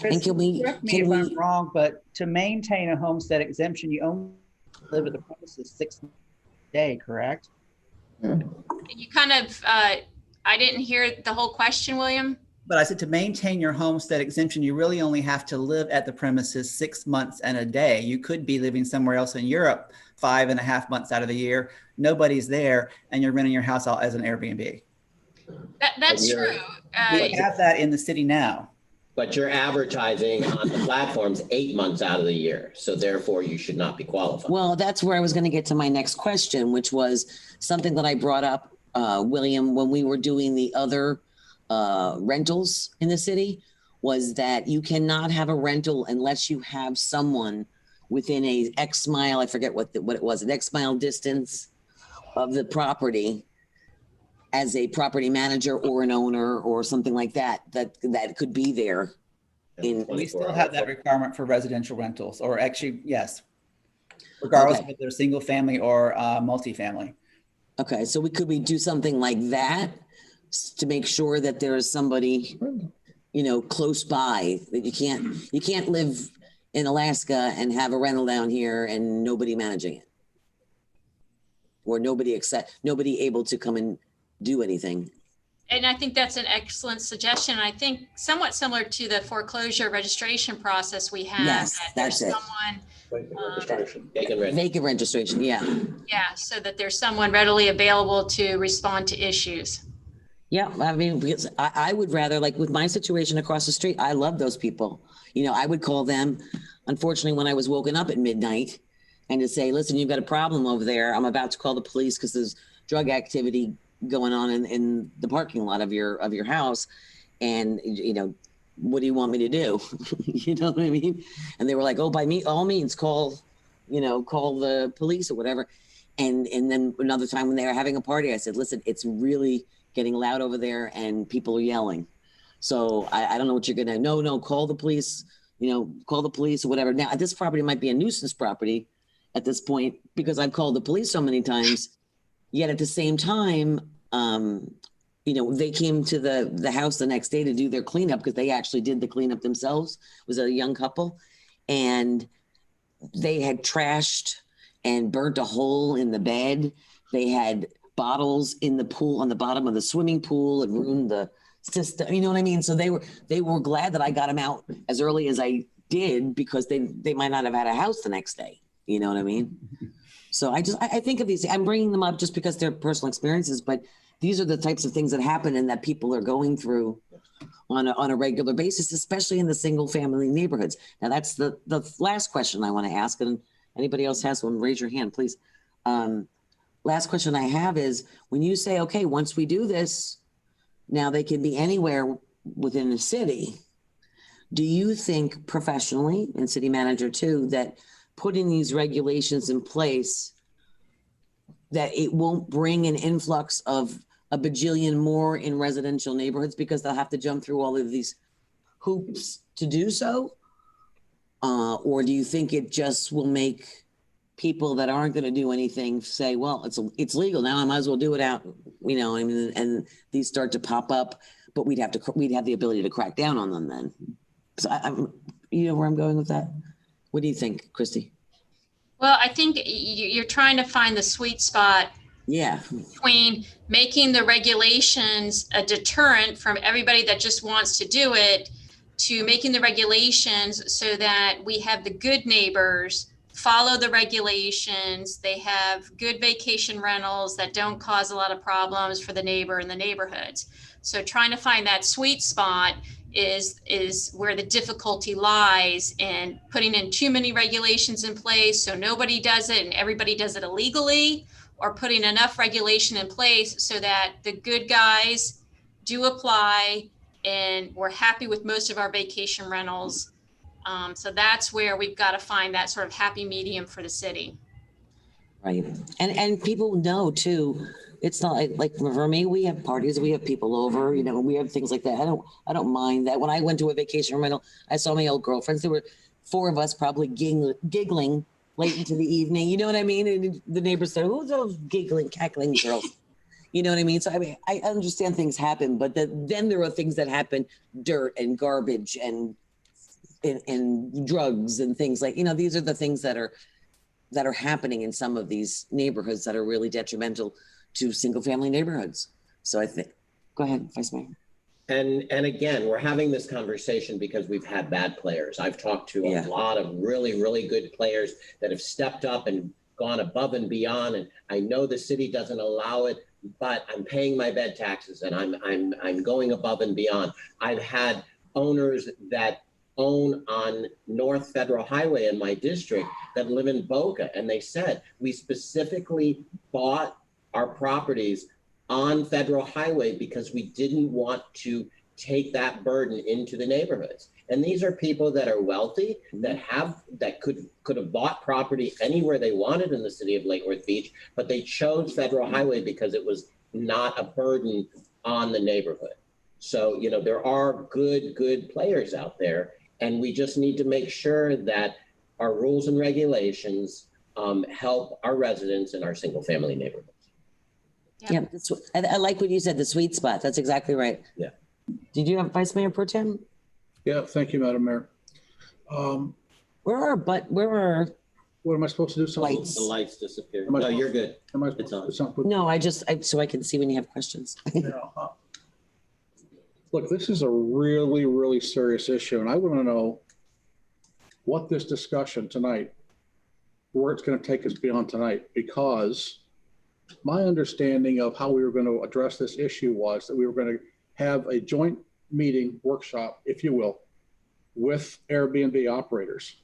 And can we, Correct me if I'm wrong, but to maintain a homestead exemption, you only live at the premises 6 days, correct? You kind of, I didn't hear the whole question, William. But I said to maintain your homestead exemption, you really only have to live at the premises 6 months and a day. You could be living somewhere else in Europe 5.5 months out of the year. Nobody's there, and you're renting your house out as an Airbnb. That's But true. We have that in the city now. But you're advertising on the platforms 8 months out of the year, so therefore you should not be qualified. Well, that's where I was going to get to my next question, which was something that I brought up, William, when we were doing the other rentals in the city, was that you cannot have a rental unless you have someone within a X mile, I forget what it was, an X mile distance of the property as a property manager or an owner or something like that, that could be there. We still have that requirement for residential rentals, or actually, yes, regardless of if they're single family or multifamily. Okay, so could we do something like that to make sure that there is somebody, close by, that you can't live in Alaska and have a rental down here and nobody managing it, or nobody able to come and do anything. And I think that's an excellent suggestion. I think somewhat similar to the foreclosure registration process we have. Yes, that's it. Vacant registration, yeah. Yeah, so that there's someone readily available to respond to issues. Yeah, I mean, because I would rather, like with my situation across the street, I love those people. I would call them, unfortunately, when I was woken up at midnight, and to say, listen, you've got a problem over there. I'm about to call the police because there's drug activity going on in the parking lot of your house. And, what do you want me to do? You know what I mean? And they were like, oh, by all means, call the police or whatever. And then another time when they were having a party, I said, listen, it's really getting loud over there and people are yelling. So I don't know what you're going to, no, call the police, call the police or whatever. Now, this property might be a nuisance property at this point because I've called the police so many times. Yet at the same time, they came to the house the next day to do their cleanup because they actually did the cleanup themselves. It was a young couple, and they had trashed and burnt a hole in the bed. They had bottles in the pool on the bottom of the swimming pool and ruined the system. You know what I mean? So they were glad that I got them out as early as I did because they might not have had a house the next day. You know what I mean? So I think of these, I'm bringing them up just because they're personal experiences, but these are the types of things that happen and that people are going through on a regular basis, especially in the single family neighborhoods. Now that's the last question I want to ask, and anybody else has one, raise your hand, please. Last question I have is, when you say, okay, once we do this, now they can be anywhere within the city. Do you think professionally, and city manager too, that putting these regulations in place, that it won't bring an influx of a bajillion more in residential neighborhoods because they'll have to jump through all of these hoops to do so? Or do you think it just will make people that aren't going to do anything say, well, it's legal now, I might as well do it out, and these start to pop up, but we'd have the ability to crack down on them then. So I'm where I'm going with that? What do you think, Christy? Well, I think you're trying to find the sweet spot between making the regulations a deterrent from everybody that just wants to do it, to making the regulations so that we have the good neighbors follow the regulations. They have good vacation rentals that don't cause a lot of problems for the neighbor in the neighborhoods. So trying to find that sweet spot is where the difficulty lies, in putting in too many regulations in place so nobody does it and everybody does it illegally, or putting enough regulation in place so that the good guys do apply and we're happy with most of our vacation rentals. So that's where we've got to find that sort of happy medium for the city. Right. And people know too, it's not like for me, we have parties, we have people over, we have things like that. I don't mind that. When I went to a vacation rental, I saw my old girlfriends. There were 4 of us probably giggling late into the evening. You know what I mean? And the neighbors said, who's those giggling, cackling girls? You know what I mean? So I understand things happen, but then there are things that happen, dirt and garbage and drugs and things like, these are the things that are happening in some of these neighborhoods that are really detrimental to single family neighborhoods. So I think, go ahead, Vice Mayor. And again, we're having this conversation because we've had bad players. I've talked to a lot of really, really good players that have stepped up and gone above and beyond. And I know the city doesn't allow it, but I'm paying my bed taxes and I'm going above and beyond. I've had owners that own on North Federal Highway in my district that live in Boca, and they said we specifically bought our properties on Federal Highway because we didn't want to take that burden into the neighborhoods. And these are people that are wealthy, that could have bought property anywhere they wanted in the city of Lake Worth Beach, but they chose Federal Highway because it was not a burden on the neighborhood. So, you know, there are good players out there, and we just need to make sure that our rules and regulations help our residents in our single family neighborhoods. Yeah, I like what you said, the sweet spot. That's exactly right. Yeah. Did you have Vice Mayor Pro Tem? Yeah, thank you, Madam Mayor. Where are, What am I supposed to do? Something? Lights. The lights disappeared. Am I No, supposed- you're good. Am I It's on. supposed to put- no, so I can see when you have questions. Yeah. Look, this is a really, really serious issue, and I want to know what this discussion tonight, where it's going to take us beyond tonight, because my understanding of how we were going to address this issue was that we were going to have a joint meeting, workshop, if you will, with Airbnb operators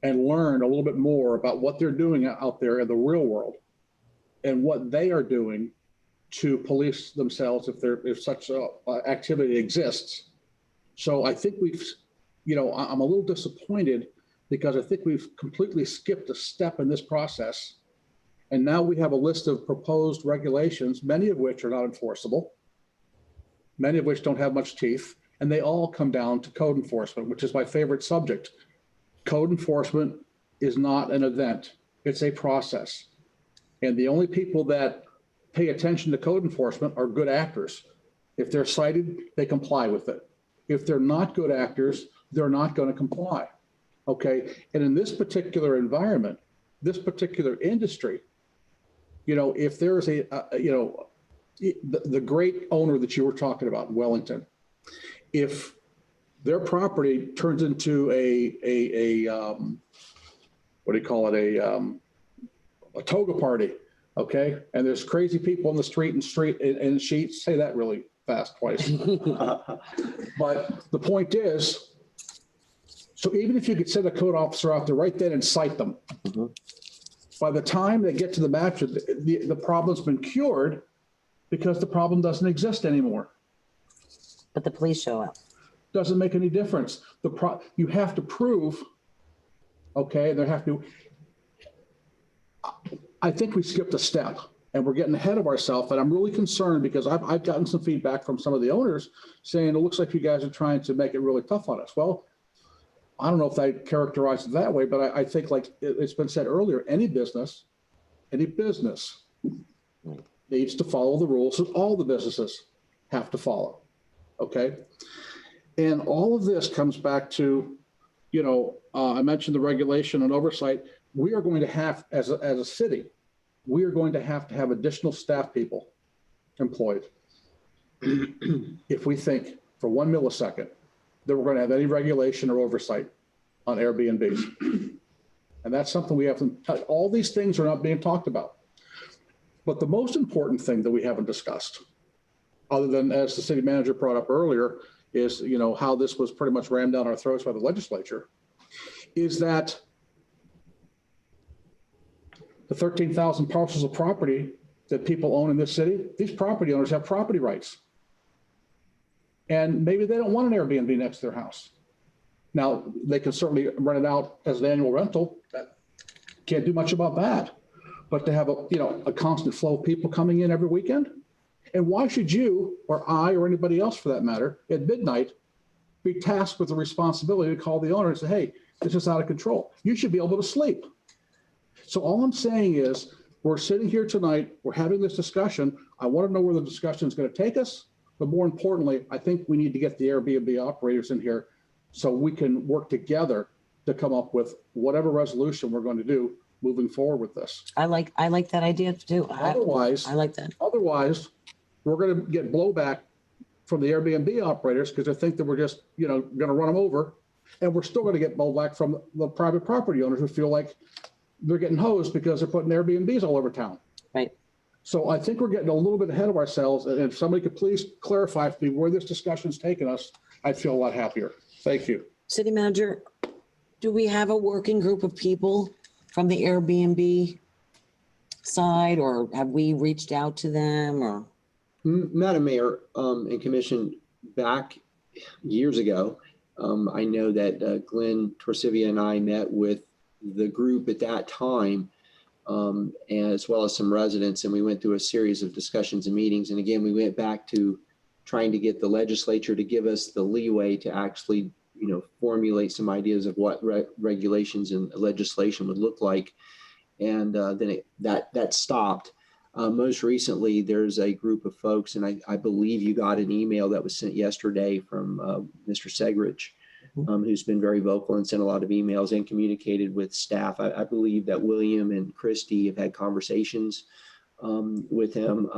and learn a little bit more about what they're doing out there in the real world and what they are doing to police themselves if such activity exists. So I think I'm a little disappointed because I think we've completely skipped a step in this process. And now we have a list of proposed regulations, many of which are not enforceable, many of which don't have much teeth, and they all come down to code enforcement, which is my favorite subject. Code enforcement is not an event, it's a process. And the only people that pay attention to code enforcement are good actors. If they're cited, they comply with it. If they're not good actors, they're not going to comply. Okay. And in this particular environment, this particular industry, if there's the great owner that you were talking about in Wellington, if their property turns into a what do you call it? A toga party. Okay. And there's crazy people on the street and sheets, say that really fast twice. But the point is, so even if you could send a code officer out there right then and cite them, by the time they get to the match, the problem's been cured because the problem doesn't exist anymore. But the police show up. Doesn't make any difference. You have to prove, okay, I think we skipped a step and we're getting ahead of ourselves, and I'm really concerned because I've gotten some feedback from some of the owners saying it looks like you guys are trying to make it really tough on us. Well, I don't know if I characterize it that way, but I think, like it's been said earlier, any business needs to follow the rules that all the businesses have to follow. Okay. And all of this comes back to, I mentioned the regulation and oversight. We are going to have, as a city, we are going to have additional staff people employed. If we think for 1 millisecond that we're going to have any regulation or oversight on Airbnbs. And that's something we haven't, all these things are not being talked about. But the most important thing that we haven't discussed, other than as the city manager brought up earlier, is, how this was pretty much rammed down our throats by the legislature, is that the 13,000 parcels of property that people own in this city, these property owners have property rights. And maybe they don't want an Airbnb next to their house. Now, they can certainly rent it out as an annual rental. Can't do much about that. But to have a constant flow of people coming in every weekend. And why should you or I or anybody else for that matter at midnight be tasked with the responsibility to call the owner and say, hey, this is out of control. You should be able to sleep. So all I'm saying is we're sitting here tonight, we're having this discussion. I want to know where the discussion is going to take us. But more importantly, I think we need to get the Airbnb operators in here so we can work together to come up with whatever resolution we're going to do moving forward with this. I like that idea too. Otherwise, I like that. Otherwise, we're going to get blowback from the Airbnb operators because they think that we're just, going to run them over. And we're still going to get blowback from the private property owners who feel like they're getting hosed because they're putting Airbnbs all over town. Right. So I think we're getting a little bit ahead of ourselves. And if somebody could please clarify for me where this discussion's taken us, I'd feel a lot happier. Thank you. City manager, do we have a working group of people from the Airbnb side, or have we reached out to them, or? Madam Mayor, and Commission, back years ago, I know that Glenn Torsivia and I met with the group at that time, as well as some residents, and we went through a series of discussions and meetings. And again, we went back to trying to get the legislature to give us the leeway to actually, formulate some ideas of what regulations and legislation would look like. And then that stopped. Most recently, there's a group of folks, and I believe you got an email that was sent yesterday from Mr. Segrich, who's been very vocal and sent a lot of emails and communicated with staff. I believe that William and Christy have had conversations with him.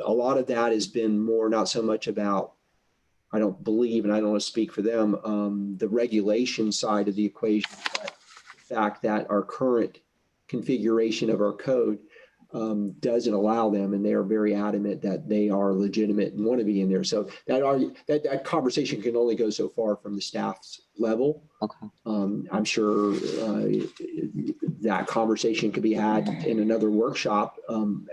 A lot of that has been more, not so much about, I don't believe, and I don't want to speak for them, the regulation side of the equation, but the fact that our current configuration of our code doesn't allow them, and they are very adamant that they are legitimate and want to be in there. So that conversation can only go so far from the staff's level. Okay. I'm sure that conversation could be had in another workshop,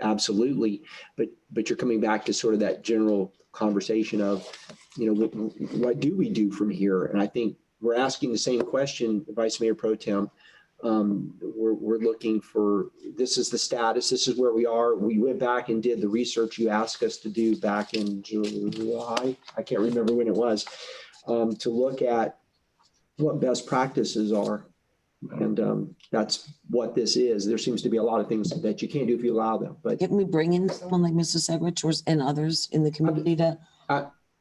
absolutely. But you're coming back to sort of that general conversation of, what do we do from here? And I think we're asking the same question, Vice Mayor Pro Tem. We're looking for, this is the status, this is where we are. We went back and did the research you asked us to do back in July, I can't remember when it was, to look at what best practices are. And that's what this is. There seems to be a lot of things that you can't do if you allow them. But Can we bring in someone like Mr. Segrich and others in the community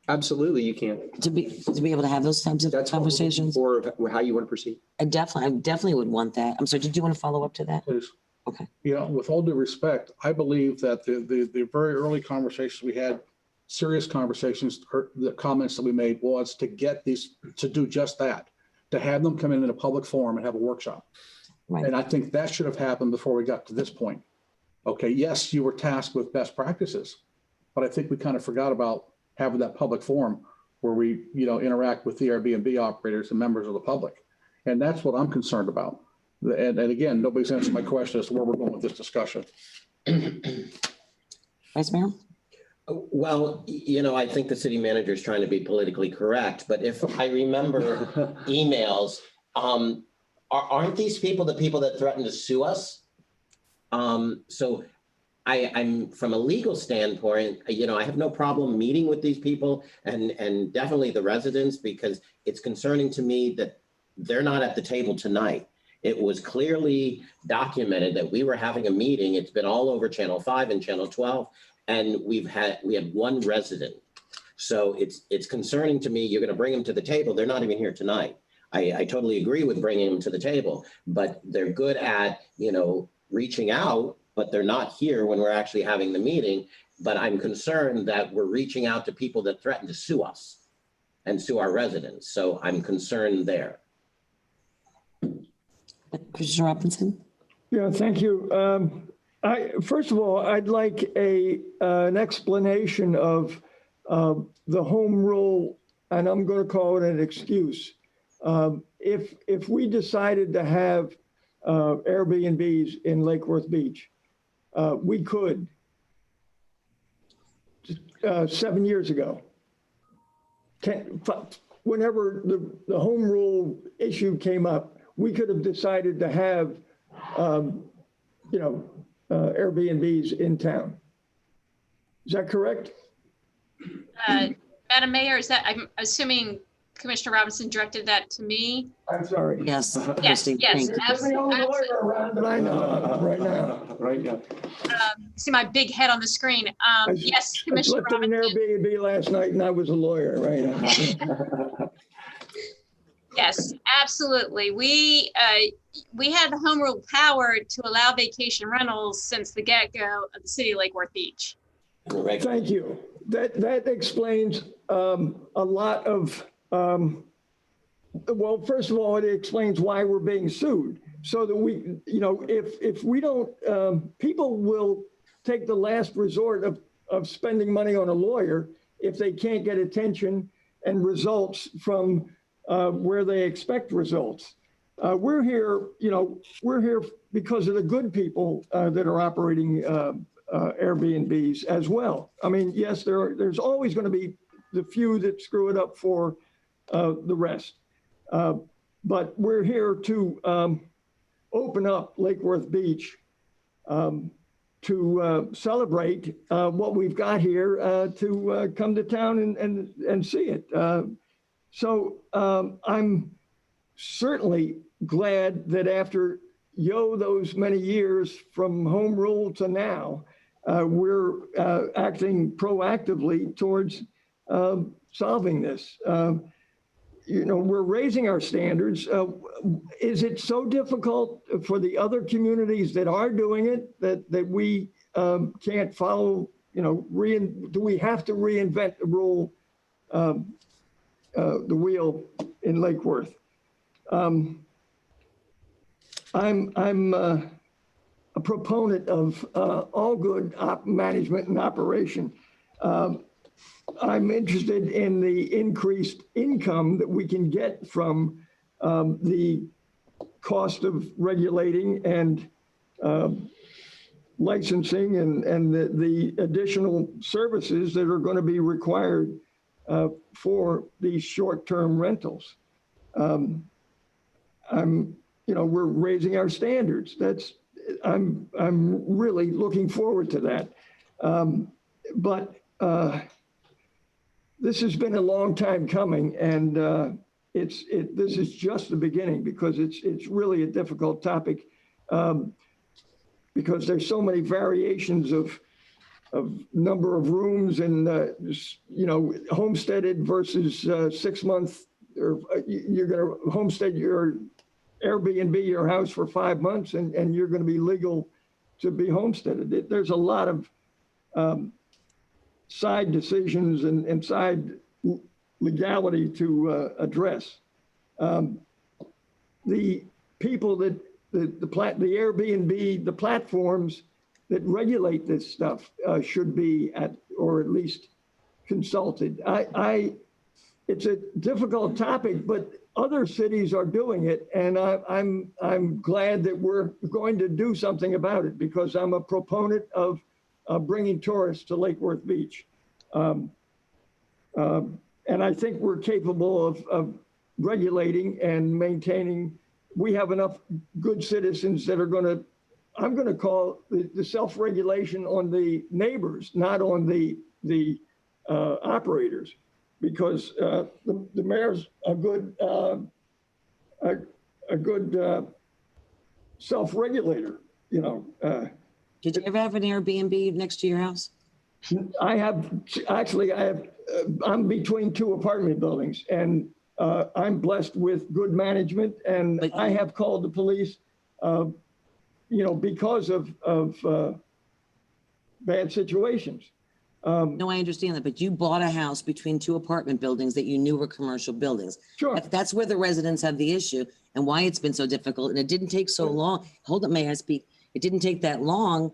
absolutely, you can. to be able to have those types of That's conversations? Or how you want to proceed. I definitely would want that. I'm sorry, did you want to follow up to that? Please. Okay. With all due respect, I believe that the very early conversations we had, serious conversations, or the comments that we made was to get these, to do just that, to have them come in a public forum and have a workshop. Right. And I think that should have happened before we got to this point. Okay, yes, you were tasked with best practices, but I think we kind of forgot about having that public forum where we, interact with the Airbnb operators and members of the public. And that's what I'm concerned about. And again, nobody's answered my question as to where we're going with this discussion. Vice Mayor? Well, I think the city manager is trying to be politically correct, but if I remember emails, aren't these people the people that threatened to sue us? So I'm from a legal standpoint, I have no problem meeting with these people and definitely the residents, because it's concerning to me that they're not at the table tonight. It was clearly documented that we were having a meeting. It's been all over Channel 5 and Channel 12, and we had one resident. So it's concerning to me. You're going to bring them to the table. They're not even here tonight. I totally agree with bringing them to the table, but they're good at, reaching out, but they're not here when we're actually having the meeting. But I'm concerned that we're reaching out to people that threaten to sue us and sue our residents. So I'm concerned there. Commissioner Robinson? Yeah, thank you. First of all, I'd like an explanation of the home rule, and I'm going to call it an excuse. If we decided to have Airbnbs in Lake Worth Beach, we could 7 years ago. Whenever the home rule issue came up, we could have decided to have, Airbnbs in town. Is that correct? Madam Mayor, I'm assuming Commissioner Robinson directed that to me? I'm sorry. Yes. Yes, Christine, yes, thank you. absolutely. I know, right now. Right now. See my big head on the screen. Yes, I Commissioner slept in an Robinson. Airbnb last night and I was a lawyer, right? Yes, absolutely. We had the home rule power to allow vacation rentals since the get-go of the city of Lake Worth Beach. Correct. Thank you. That explains a lot of, well, first of all, it explains why we're being sued. So that we, if we don't, people will take the last resort of spending money on a lawyer if they can't get attention and results from where they expect results. We're here because of the good people that are operating Airbnbs as well. I mean, yes, there's always going to be the few that screw it up for the rest. But we're here to open up Lake Worth Beach to celebrate what we've got here, to come to town and see it. So I'm certainly glad that after those many years from home rule to now, we're acting proactively towards solving this. We're raising our standards. Is it so difficult for the other communities that are doing it that we can't follow? Do we have to reinvent the wheel in Lake Worth? I'm a proponent of all good management and operation. I'm interested in the increased income that we can get from the cost of regulating and licensing and the additional services that are going to be required for these short-term rentals. We're raising our standards. I'm really looking forward to that. But this has been a long time coming, and this is just the beginning, because it's really a difficult topic, because there's so many variations of number of rooms and homesteaded versus 6 months, or you're going to homestead your Airbnb your house for 5 months, and you're going to be legal to be homesteaded. There's a lot of side decisions and side legality to address. The people that the Airbnb, the platforms that regulate this stuff should be or at least consulted. It's a difficult topic, but other cities are doing it, and I'm glad that we're going to do something about it, because I'm a proponent of bringing tourists to Lake Worth Beach, and I think we're capable of regulating and maintaining. We have enough good citizens that are I'm going to call the self-regulation on the neighbors, not on the operators. Because the mayor's a good self-regulator, Did you ever have an Airbnb next to your house? I'm between 2 apartment buildings, and I'm blessed with good management, and I have called the police, because of bad situations. No, I understand that, but you bought a house between 2 apartment buildings that you knew were commercial buildings. Sure. That's where the residents have the issue, and why it's been so difficult. And it didn't take so long. Hold up, may I speak? It didn't take that long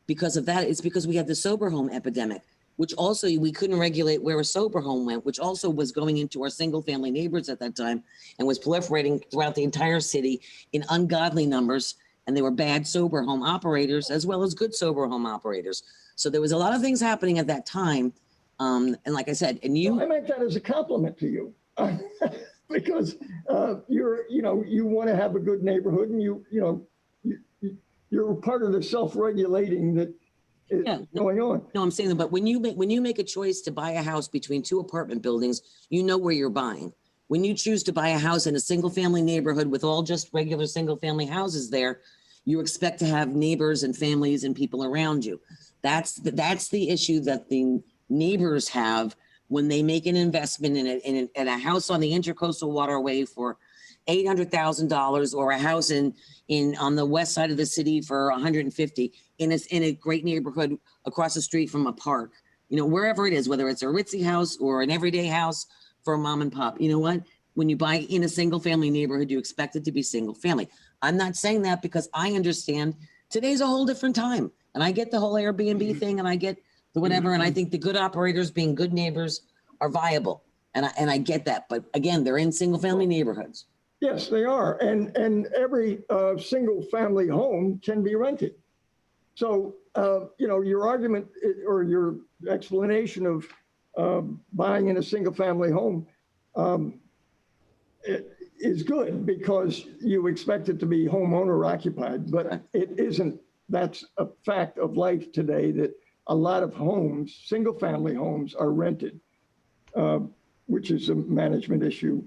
because of that. It's because we had the sober home epidemic, which also we couldn't regulate where a sober home went, which also was going into our single family neighborhoods at that time and was proliferating throughout the entire city in ungodly numbers. And they were bad sober home operators as well as good sober home operators. So there was a lot of things happening at that time. And like I said, and you— I meant that as a compliment to you, because you want to have a good neighborhood, and you're part of the self-regulating that is going on. No, I'm saying that, but when you make a choice to buy a house between 2 apartment buildings, you know where you're buying. When you choose to buy a house in a single family neighborhood with all just regular single family houses there, you expect to have neighbors and families and people around you. That's the issue that the neighbors have when they make an investment in a house on the Intercoastal Waterway for $800,000, or a house on the west side of the city for $150,000 in a great neighborhood across the street from a park. you know, wherever it is, whether it's a ritzy house or an everyday house for a mom and pop, you know what? When you buy in a single family neighborhood, you expect it to be single family. I'm not saying that because I understand today's a whole different time. And I get the whole Airbnb thing and I get the whatever. And I think the good operators being good neighbors are viable. And I get that. But again, they're in single family neighborhoods. Yes, they are. And every single family home can be rented. So, you know, your argument or your explanation of buying in a single family home it is good because you expect it to be homeowner occupied, but it isn't. That's a fact of life today that a lot of homes, single family homes, are rented, which is a management issue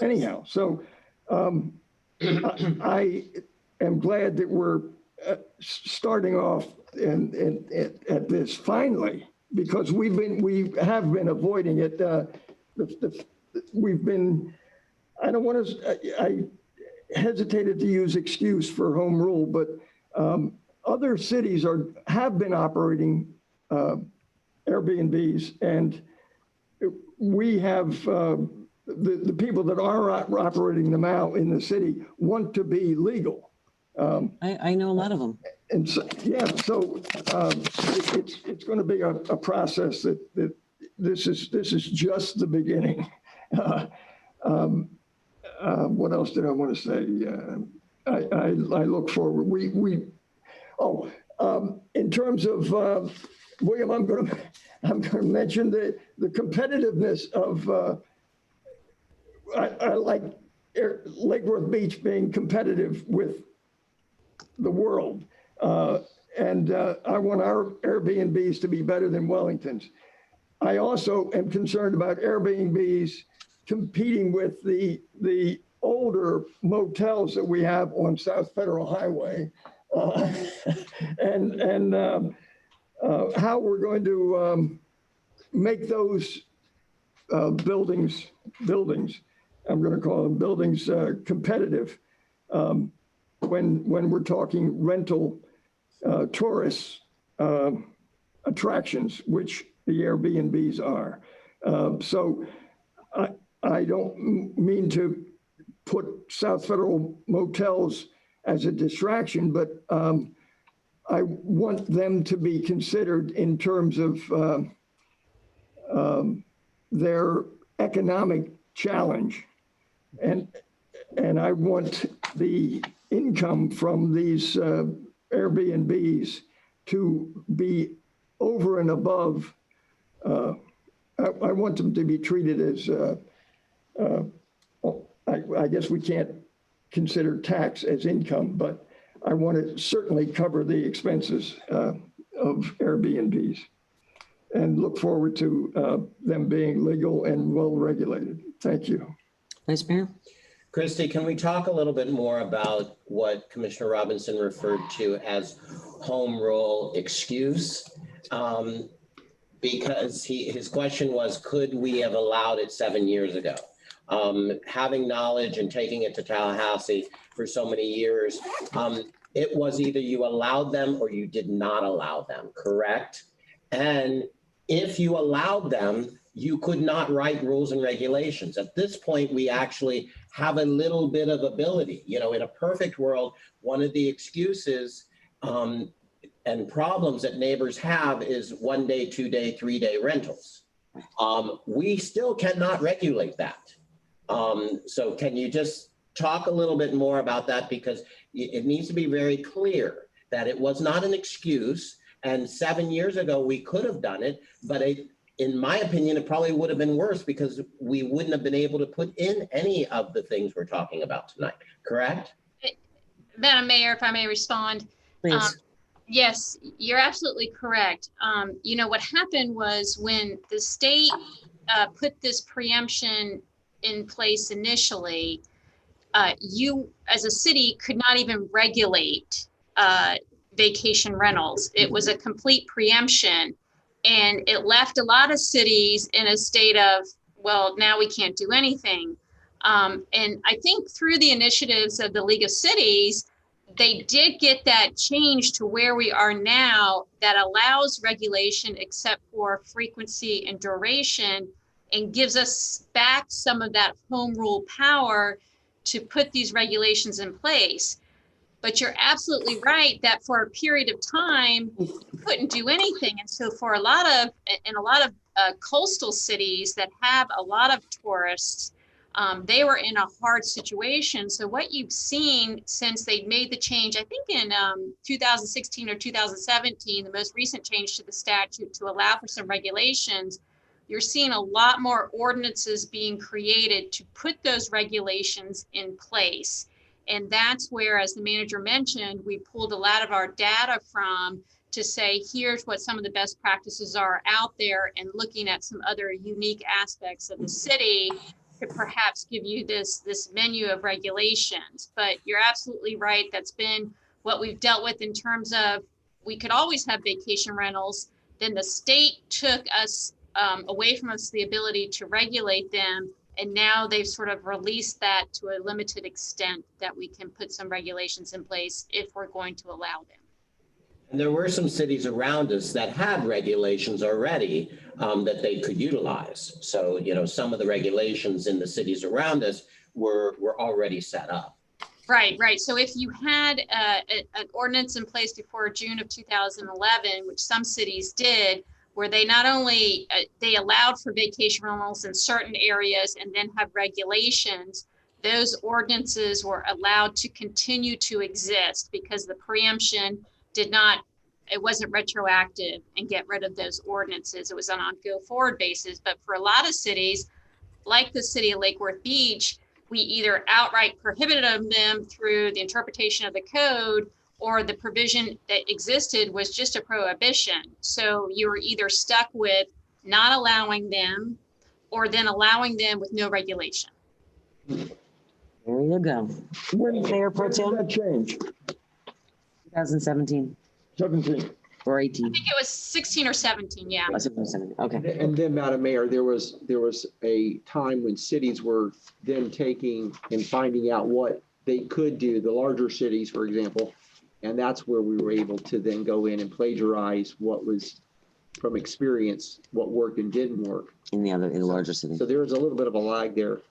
anyhow. So I am glad that we're starting off at this finally, because we have been avoiding it. We've been, I don't want to, I hesitated to use excuse for home rule, but other cities have been operating Airbnbs, and we have the people that are operating them out in the city want to be legal. I know a lot of them. And so, yeah, so it's going to be a process that this is just the beginning. What else did I want to say? I look forward. In terms of William, I'm going to mention the competitiveness of. I like Lake Worth Beach being competitive with the world, and I want our Airbnbs to be better than Wellington's. I also am concerned about Airbnbs competing with the older motels that we have on South Federal Highway, and how we're going to make those buildings, I'm going to call them buildings, competitive when we're talking rental tourist attractions, which the Airbnbs are. So I don't mean to put South Federal motels as a distraction, but I want them to be considered in terms of their economic challenge. And I want the income from these Airbnbs to be over and above. I want them to be treated as, I guess we can't consider tax as income, but I want to certainly cover the expenses of Airbnbs, and look forward to them being legal and well-regulated. Thank you. Vice Mayor? Christy, can we talk a little bit more about what Commissioner Robinson referred to as home rule excuse? Because his question was, could we have allowed it 7 years ago? Having knowledge and taking it to Tallahassee for so many years, it was either you allowed them or you did not allow them, correct? And if you allowed them, you could not write rules and regulations. At this point, we actually have a little bit of ability. You know, in a perfect world, one of the excuses and problems that neighbors have is 1 day, 2 day, 3 day rentals. We still cannot regulate that. So can you just talk a little bit more about that? Because it needs to be very clear that it was not an excuse. And 7 years ago, we could have done it, but in my opinion, it probably would have been worse because we wouldn't have been able to put in any of the things we're talking about tonight, correct? Madam Mayor, if I may respond. Please. Yes, you're absolutely correct. You know, what happened was when the state put this preemption in place initially, you as a city could not even regulate vacation rentals. It was a complete preemption, and it left a lot of cities in a state of, well, now we can't do anything. And I think through the initiatives of the League of Cities, they did get that change to where we are now that allows regulation except for frequency and duration, and gives us back some of that home rule power to put these regulations in place. But you're absolutely right that for a period of time, you couldn't do anything. And so for a lot of coastal cities that have a lot of tourists, they were in a hard situation. So what you've seen since they made the change, I think in 2016 or 2017, the most recent change to the statute to allow for some regulations, you're seeing a lot more ordinances being created to put those regulations in place. And that's where, as the manager mentioned, we pulled a lot of our data from to say, here's what some of the best practices are out there, and looking at some other unique aspects of the city to perhaps give you this menu of regulations. But you're absolutely right. That's been what we've dealt with in terms of, we could always have vacation rentals. Then the state took us away from us the ability to regulate them. And now they've sort of released that to a limited extent that we can put some regulations in place if we're going to allow them. And there were some cities around us that had regulations already that they could utilize. So, you know, some of the regulations in the cities around us were already set up. Right, right. So if you had an ordinance in place before June of 2011, which some cities did, where they not only, they allowed for vacation rentals in certain areas and then have regulations, those ordinances were allowed to continue to exist because the preemption did not, it wasn't retroactive and get rid of those ordinances. It was on a go forward basis. But for a lot of cities, like the city of Lake Worth Beach, we either outright prohibited them through the interpretation of the code, or the provision that existed was just a prohibition. So you were either stuck with not allowing them or then allowing them with no regulation. There you go. Mayor Pro When Tem, did that change? 2017 17. or I 18. think it was 16 or 17, yeah. Oh, 17. Okay. And then, Madam Mayor, there was a time when cities were then taking and finding out what they could do, the larger cities, for example. And that's where we were able to then go in and plagiarize what was from experience, what worked and didn't work. In the larger city. So there was a little bit of a lag there.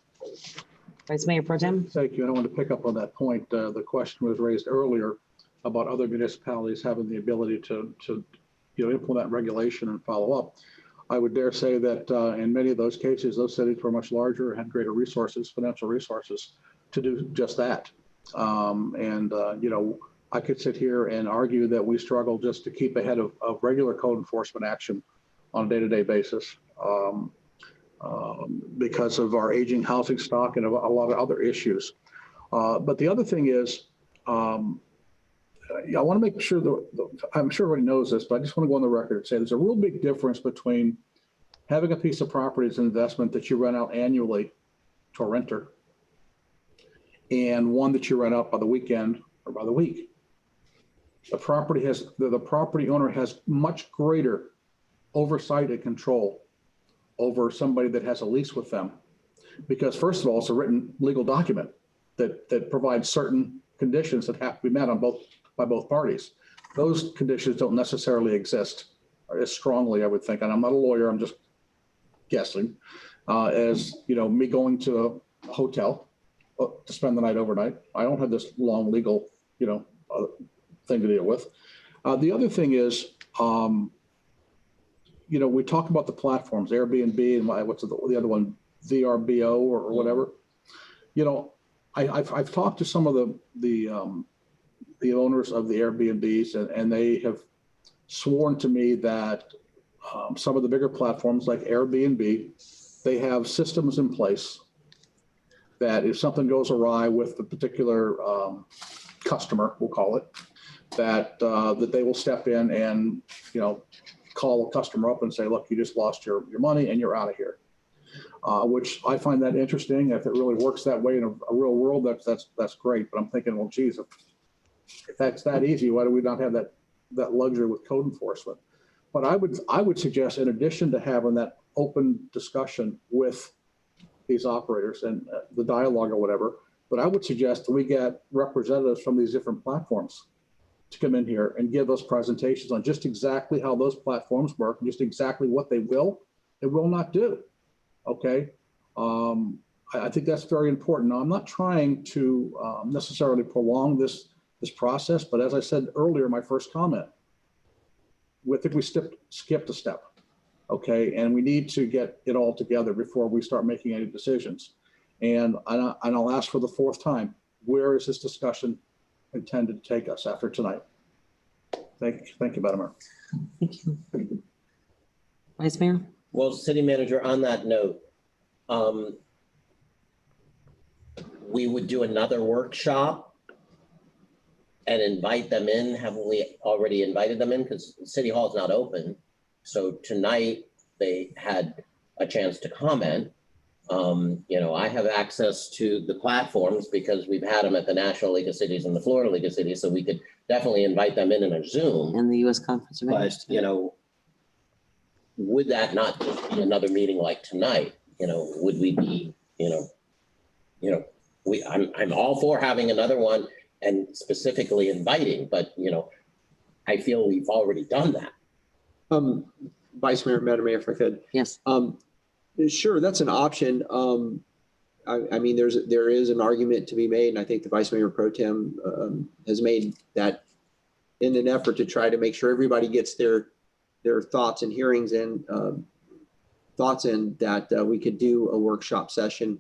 Vice Mayor Pro Tem? Thank you. And I want to pick up on that point. The question was raised earlier about other municipalities having the ability to implement regulation and follow up. I would dare say that in many of those cases, those cities were much larger, had greater resources, financial resources to do just that. I could sit here and argue that we struggle just to keep ahead of regular code enforcement action on a day-to-day basis because of our aging housing stock and a lot of other issues. But the other thing is, I want to make sure that, I'm sure everybody knows this, but I just want to go on the record and say there's a real big difference between having a piece of property as an investment that you rent out annually to a renter and one that you rent out by the weekend or by the week. The property owner has much greater oversight and control over somebody that has a lease with them. Because first of all, it's a written legal document that provides certain conditions that have to be met by both parties. Those conditions don't necessarily exist as strongly, I would think. And I'm not a lawyer, I'm just guessing, as me going to a hotel to spend the night overnight. I don't have this long legal, thing to deal with. The other thing is, we talk about the platforms, Airbnb and what's the other one, VRBO or whatever. I've talked to some of the owners of the Airbnbs, and they have sworn to me that some of the bigger platforms like Airbnb, they have systems in place that if something goes awry with the particular customer, we'll call it, that they will step in and call a customer up and say, look, you just lost your money and you're out of here. Which I find that interesting. If it really works that way in a real world, that's great. But I'm thinking, well, geez, if that's that easy, why do we not have that luxury with code enforcement? But I would suggest, in addition to having that open discussion with these operators and the dialogue or whatever, but I would suggest that we get representatives from these different platforms to come in here and give us presentations on just exactly how those platforms work, and just exactly what they will and will not do. Okay. I think that's very important. Now, I'm not trying to necessarily prolong this process, but as I said earlier, my first comment, I think we skipped a step. Okay. And we need to get it all together before we start making any decisions. And I'll ask for the fourth time, where is this discussion intended to take us after tonight? Thank you, Madam Mayor. Thank you. Vice Mayor? Well, City Manager, on that note, we would do another workshop and invite them in. Haven't we already invited them in? Because City Hall is not open. So tonight they had a chance to comment. I have access to the platforms because we've had them at the National League of Cities and the Florida League of Cities. So we could definitely invite them in a Zoom. And the U.S. Conference of Mayors. But, would that not just be another meeting like tonight? Would we be, I'm all for having another one and specifically inviting, but, I feel we've already done that. Vice Mayor, Madam Mayor, if I could. Yes. Sure, that's an option. I mean, there is an argument to be made, and I think the Vice Mayor Pro Tem has made that in an effort to try to make sure everybody gets their thoughts and hearings and thoughts in that we could do a workshop session.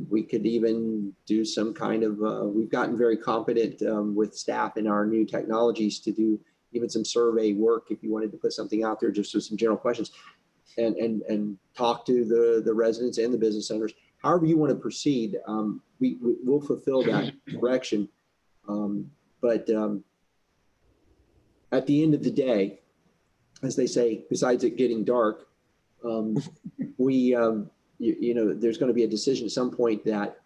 We could even do some kind of, we've gotten very competent with staff in our new technologies to do even some survey work if you wanted to put something out there just with some general questions and talk to the residents and the business owners. However you want to proceed, we'll fulfill that direction. But at the end of the day, as they say, besides it getting dark, there's going to be a decision at some point that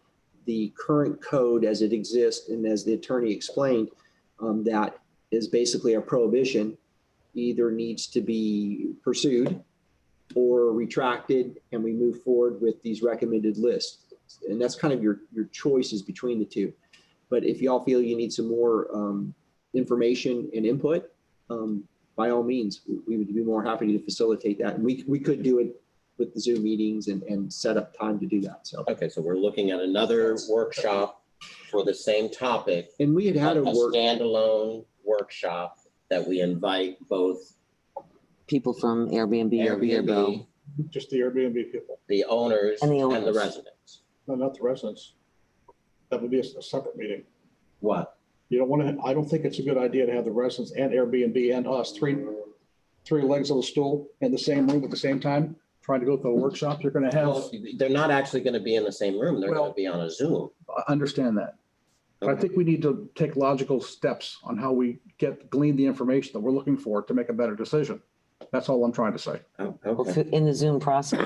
the current code as it exists and as the attorney explained, that is basically a prohibition, either needs to be pursued or retracted, and we move forward with these recommended lists. And that's kind of your choices between the two. But if y'all feel you need some more information and input, by all means, we would be more happy to facilitate that. And we could do it with the Zoom meetings and set up time to do that. So Okay, so we're looking at another workshop for the same topic. And we had a standalone workshop that we invite both People from Airbnb or Airbnb, Vrbo. Just the Airbnb people, the owners, And the and the owners. residents. no, not the residents. That would be a separate meeting. What? You don't want to, I don't think it's a good idea to have the residents and Airbnb and us, three legs of the stool in the same room at the same time, trying to go through a workshop. You're going to have, Well, they're not actually going to be in the same room. They're going Well- to be on a Zoom. I understand that. But I Okay. think we need to take logical steps on how we glean the information that we're looking for to make a better decision. That's all I'm trying to say. Oh, Well, okay. in the Zoom process,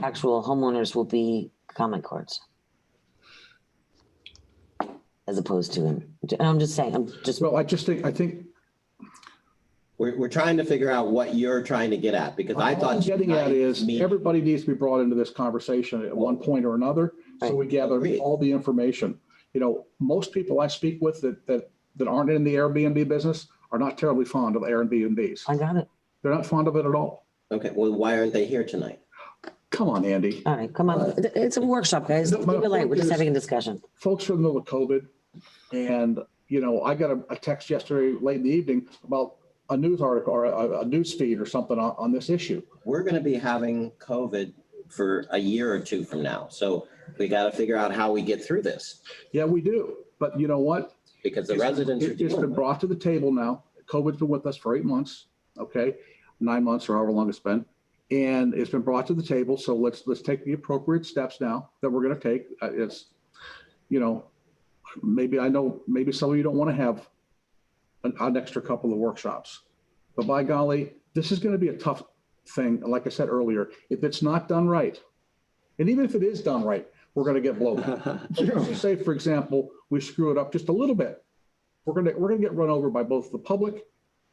actual homeowners will be comment cards. As opposed to, and I'm just saying, Well, I think We're trying to figure out what you're trying to get at, because I all thought. I'm getting at is tonight's everybody needs to be brought into this conversation at one point or another. So we gather Agreed. all the information. Most people I speak with that aren't in the Airbnb business are not terribly fond of Airbnbs. I got it. They're not fond of it at all. Okay, well, why aren't they here tonight? Come on, Andy. All right, come on. It's a workshop, guys. Keep it light. We're just having a discussion. Folks are in the middle of COVID. And, I got a text yesterday late in the evening about a news article or a news feed or something on this issue. We're going to be having COVID for a year or two from now. So we got to figure out how we get through this, Yeah, we do. But you know what? because the residents are It's dealing been with it. brought to the table now. COVID's been with us for 8 months, okay? 9 months or however long it's been. And it's been brought to the table. So let's take the appropriate steps now that we're going to take. Maybe some of you don't want to have an extra couple of workshops. But by golly, this is going to be a tough thing. Like I said earlier, if it's not done right, and even if it is done right, we're going to get bloated. So say, for example, we screw it up just a little bit. We're going to get run over by both the public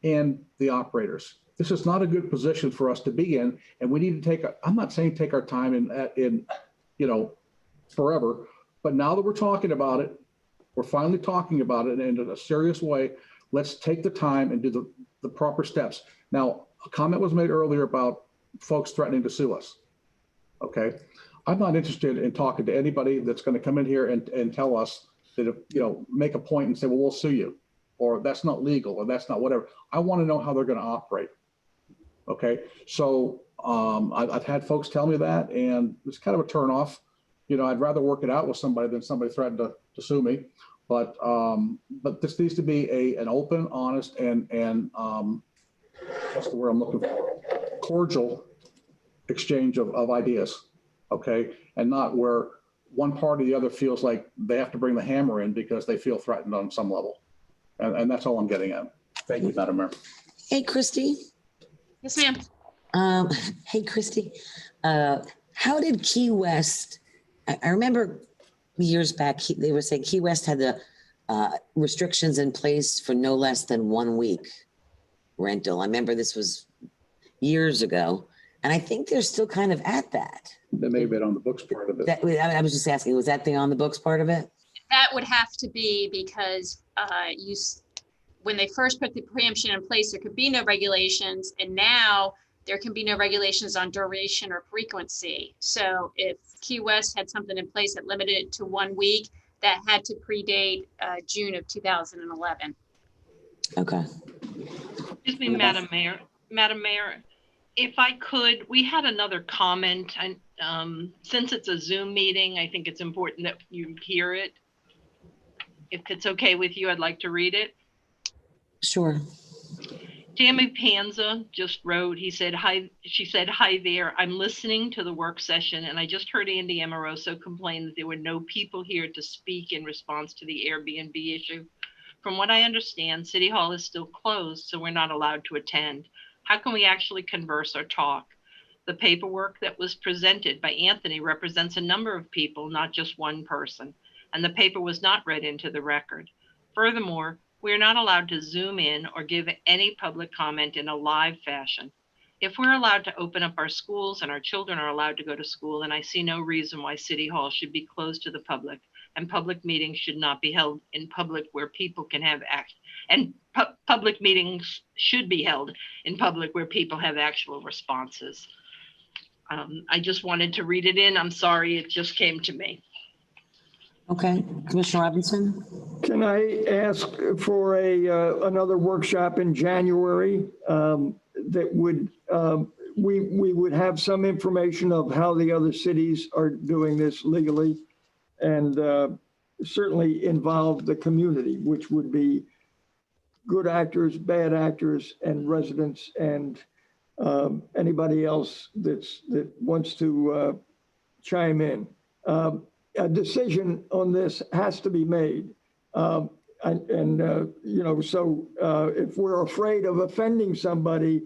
and the operators. This is not a good position for us to be in, and we need to I'm not saying take our time in forever, But now that we're talking about it, we're finally talking about it in a serious way. Let's take the time and do the proper steps. Now, a comment was made earlier about folks threatening to sue us. Okay. I'm not interested in talking to anybody that's going to come in here and tell us that, you know, make a point and say, well, we'll sue you, or that's not legal, or that's not whatever. I want to know how they're going to operate. Okay. So I've had folks tell me that, and it's kind of a turnoff. You know, I'd rather work it out with somebody than somebody threatened to sue me. But this needs to be an open, honest, and what's the word I'm looking for? Cordial exchange of ideas. Okay. And not where one part or the other feels like they have to bring the hammer in because they feel threatened on some level. And that's all I'm getting at. Thank you, Madam Mayor. Hey, Christy. Yes, ma'am. Hey, Christy. How did Key West, I remember years back, they were saying Key West had the restrictions in place for no less than 1 week rental. I remember this was years ago, and I think they're still kind of at that. That may have been on the books part of it. I was just asking, was that thing on the books part of it? That would have to be because when they first put the preemption in place, there could be no regulations, and now there can be no regulations on duration or frequency. So if Key West had something in place that limited it to 1 week, that had to predate June of 2011. Okay. Excuse me, Madam Mayor. Madam Mayor, if I could, we had another comment. And since it's a Zoom meeting, I think it's important that you hear it. If it's okay with you, I'd like to read it. Sure. Tammy Panza just wrote, she said, hi there. I'm listening to the work session, and I just heard Andy Amoroso complain that there were no people here to speak in response to the Airbnb issue. From what I understand, City Hall is still closed, so we're not allowed to attend. How can we actually converse or talk? The paperwork that was presented by Anthony represents a number of people, not just one person, and the paper was not read into the record. Furthermore, we are not allowed to Zoom in or give any public comment in a live fashion. If we're allowed to open up our schools and our children are allowed to go to school, then I see no reason why City Hall should be closed to the public, and public meetings should not be held in public where people can have public meetings should be held in public where people have actual responses. I just wanted to read it in. I'm sorry, it just came to me. Okay, Commissioner Robinson. Can I ask for another workshop in January that would, we would have some information of how the other cities are doing this legally, and certainly involve the community, which would be good actors, bad actors, and residents, and anybody else that wants to chime in. A decision on this has to be made. You know, so if we're afraid of offending somebody,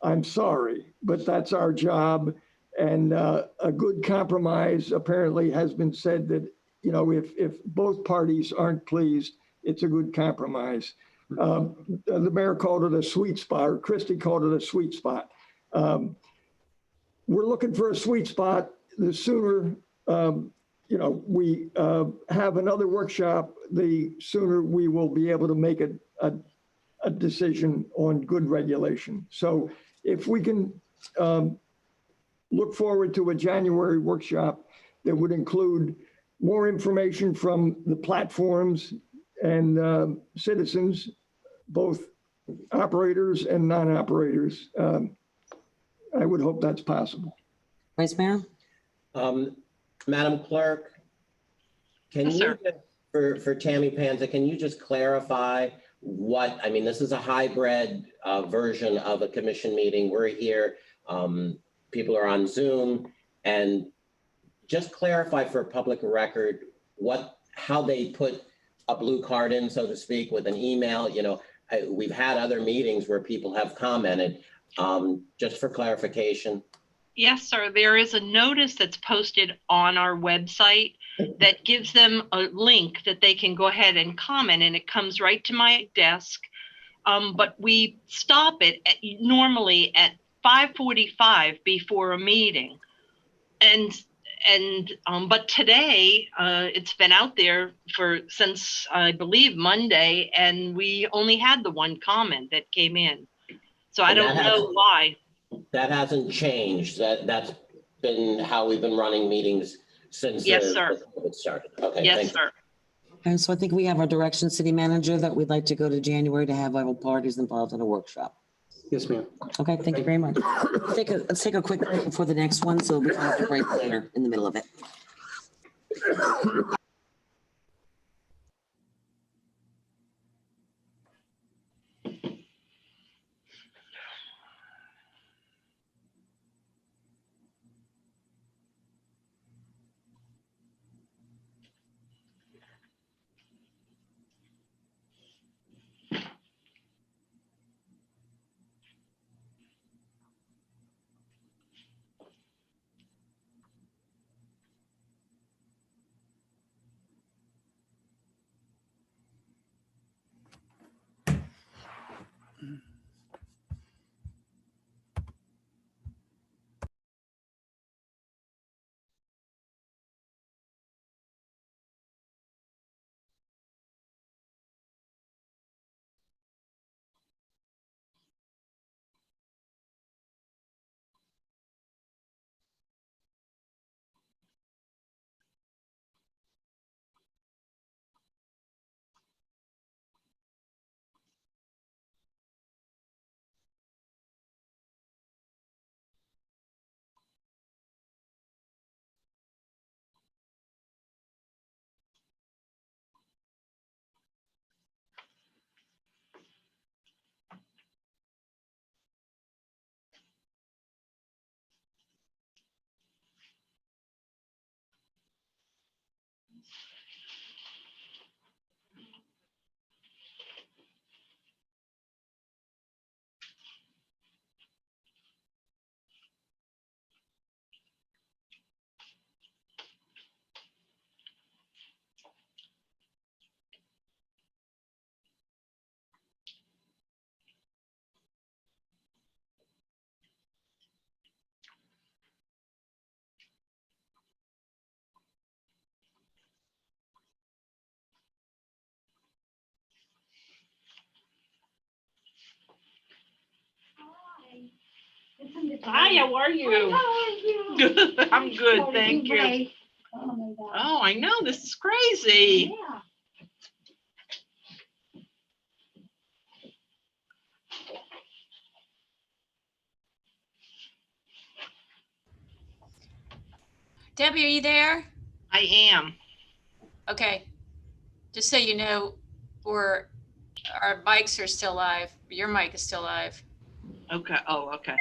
I'm sorry, but that's our job. And a good compromise apparently has been said that, you know, if both parties aren't pleased, it's a good compromise. The mayor called it a sweet spot, or Christie called it a sweet spot. We're looking for a sweet spot. The sooner, you know, we have another workshop, the sooner we will be able to make a decision on good regulation. So if we can look forward to a January workshop that would include more information from the platforms and citizens, both operators and non-operators, I would hope that's possible. Vice Mayor? Madam Clerk, can you, for Tammy Panza, can you just clarify what, I mean, this is a hybrid version of a commission meeting. We're here, people are on Zoom, and just clarify for public record how they put a blue card in, so to speak, with an email. You know, we've had other meetings where people have commented, just for clarification. Yes, sir. There is a notice that's posted on our website that gives them a link that they can go ahead and comment, and it comes right to my desk. But we stop it normally at 5:45 before a meeting. And But today, it's been out there since I believe Monday, and we only had the one comment that came in. So I And don't know why. That hasn't changed. That's been how we've been running meetings since Yes, sir. COVID started. Okay. Yes, thank you. sir. And so I think we have our direction, city manager, that we'd like to go to January to have all parties involved in a workshop. Yes, ma'am. Okay, thank you very much. Let's take a quick break before the next one, so we don't have to break later in the middle of it. Hi, how are you? Good. I'm good, thank you. Oh, I know, this is crazy. Debbie, are you there? I am. Okay. Just so you know, our mics are still live. Your mic is still live. Okay. Oh, okay.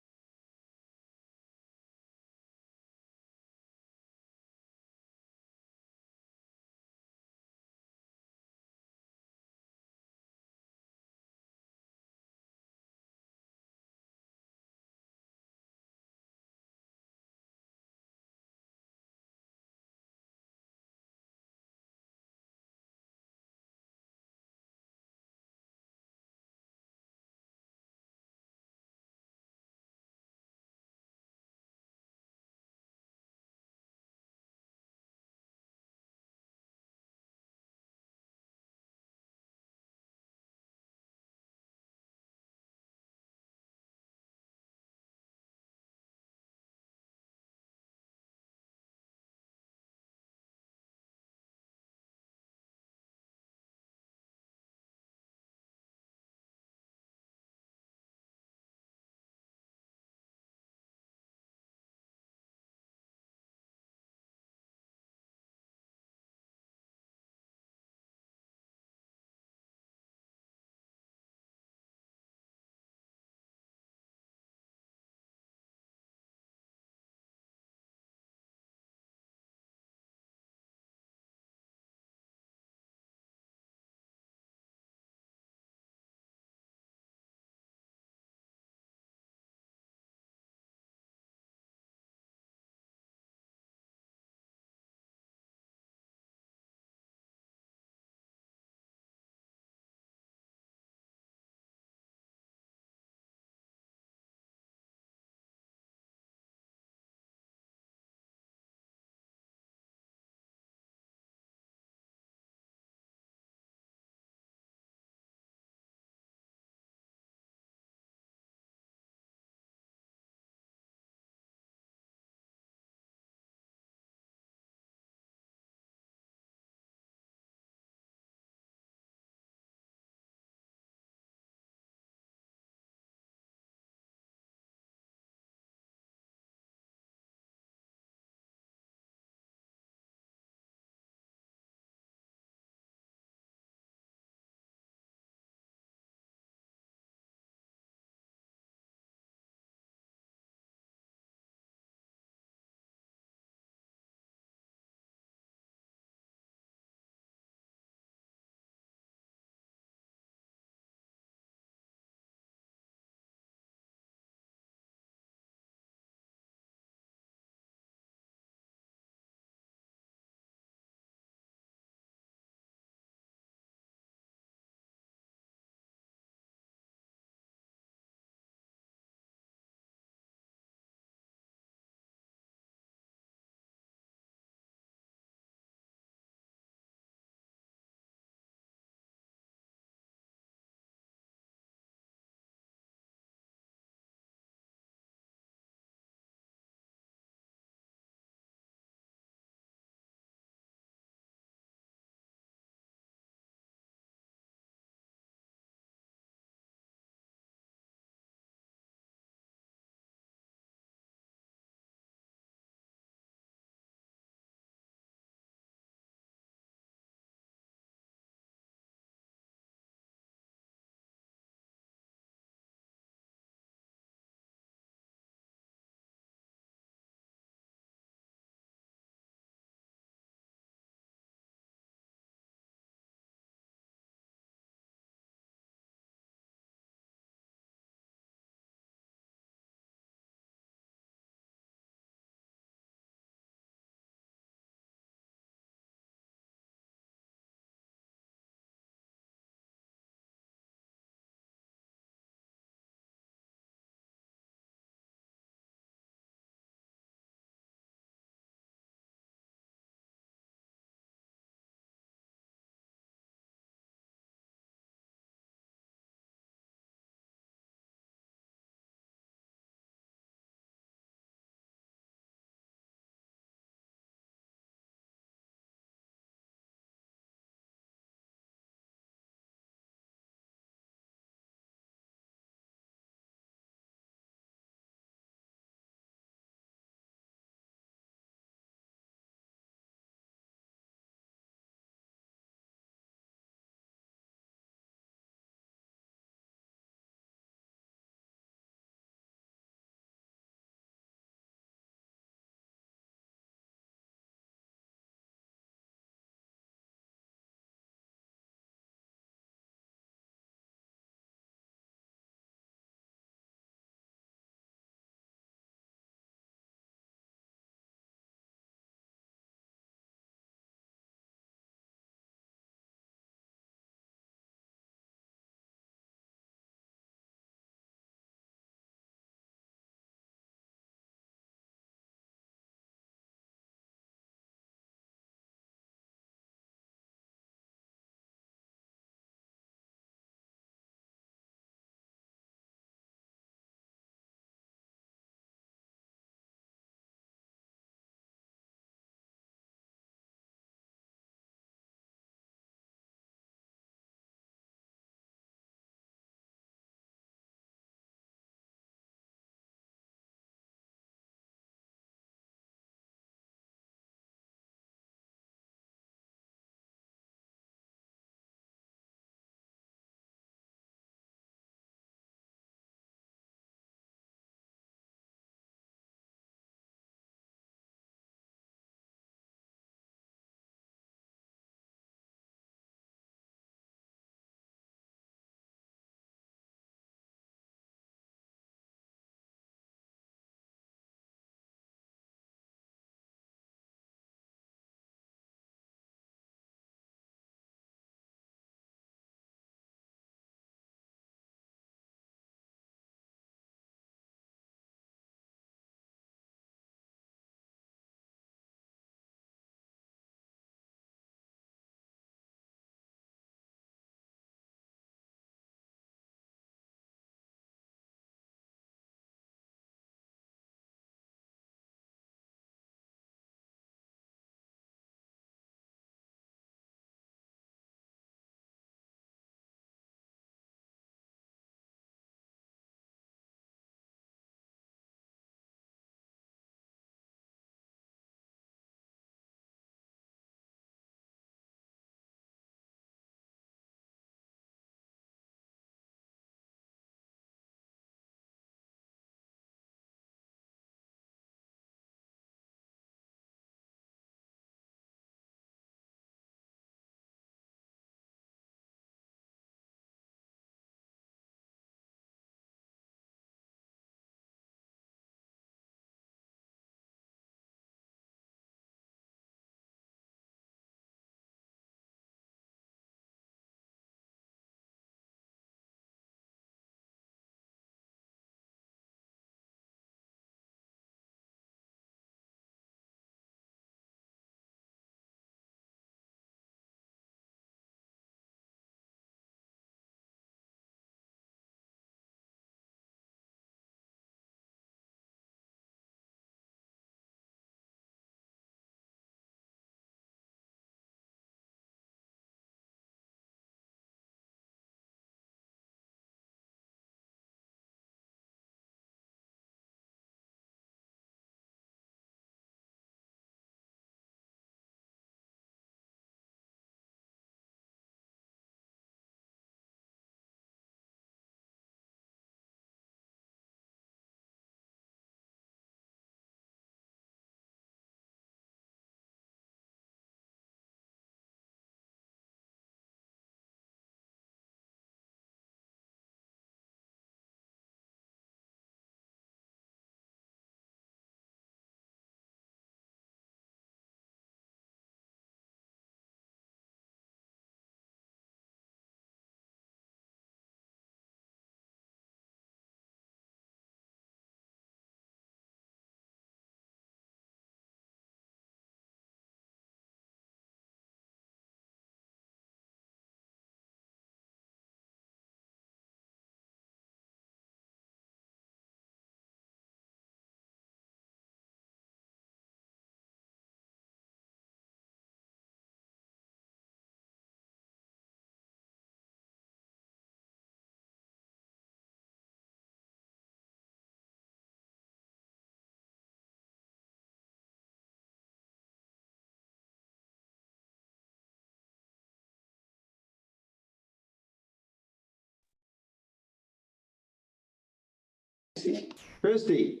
Christy.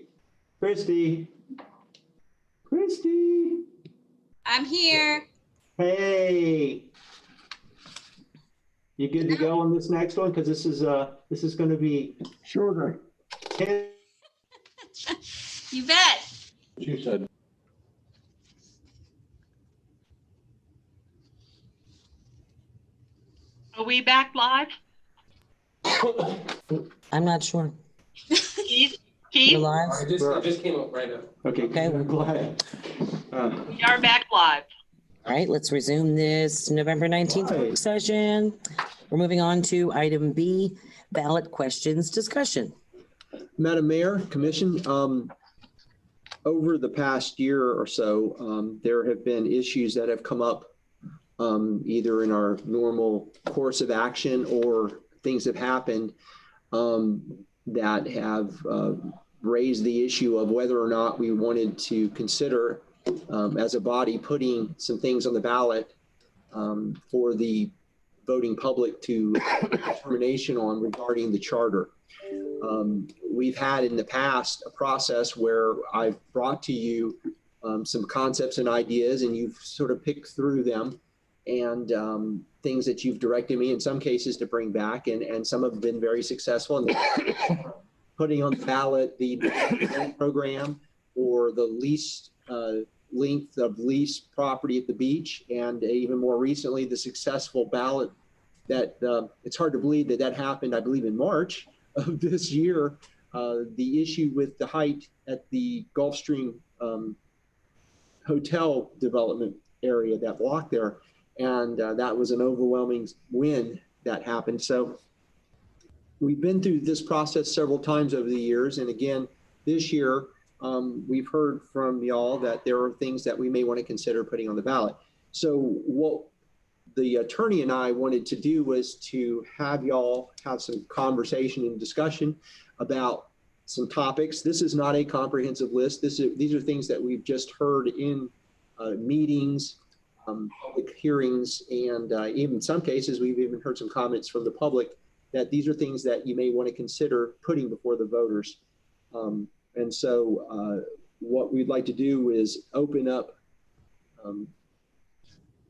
Christy. I'm here. Hey. You good to go on this next one? Because this is going to be shorter. You bet. She said. Are we back live? I'm not sure. Keith? You're Keith? live? It just came up right now. Okay, we're glad. We are back live. All right, let's resume this November 19th work session. We're moving on to item B, ballot questions discussion. Madam Mayor, Commission, over the past year or so, there have been issues that have come up either in our normal course of action or things have happened that have raised the issue of whether or not we wanted to consider as a body putting some things on the ballot for the voting public to determination on regarding the charter. We've had in the past a process where I've brought to you some concepts and ideas and you've sort of picked through them and things that you've directed me in some cases to bring back and some have been very successful in putting on the ballot the program or the lease length of lease property at the beach and even more recently the successful ballot that it's hard to believe that happened I believe in March of this year, the issue with the height at the Gulfstream hotel development area, that block there. And that was an overwhelming win that happened. So we've been through this process several times over the years. And again, this year, we've heard from y'all that there are things that we may want to consider putting on the ballot. So what the attorney and I wanted to do was to have y'all have some conversation and discussion about some topics. This is not a comprehensive list. These are things that we've just heard in meetings, public hearings, and even in some cases, we've even heard some comments from the public that these are things that you may want to consider putting before the voters. And so what we'd like to do is open up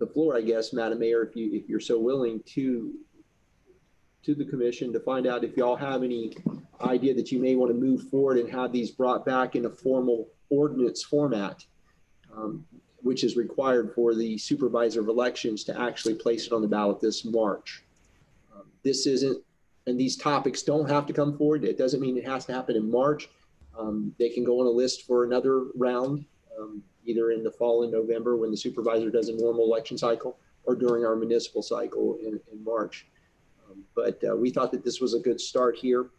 the floor, I guess, Madam Mayor, if you're so willing, to the commission to find out if y'all have any idea that you may want to move forward and have these brought back in a formal ordinance format, which is required for the supervisor of elections to actually place it on the ballot this March. This isn't, and these topics don't have to come forward. It doesn't mean it has to happen in March. They can go on a list for another round, either in the fall in November when the supervisor does a normal election cycle or during our municipal cycle in March. But we thought that this was a good start here.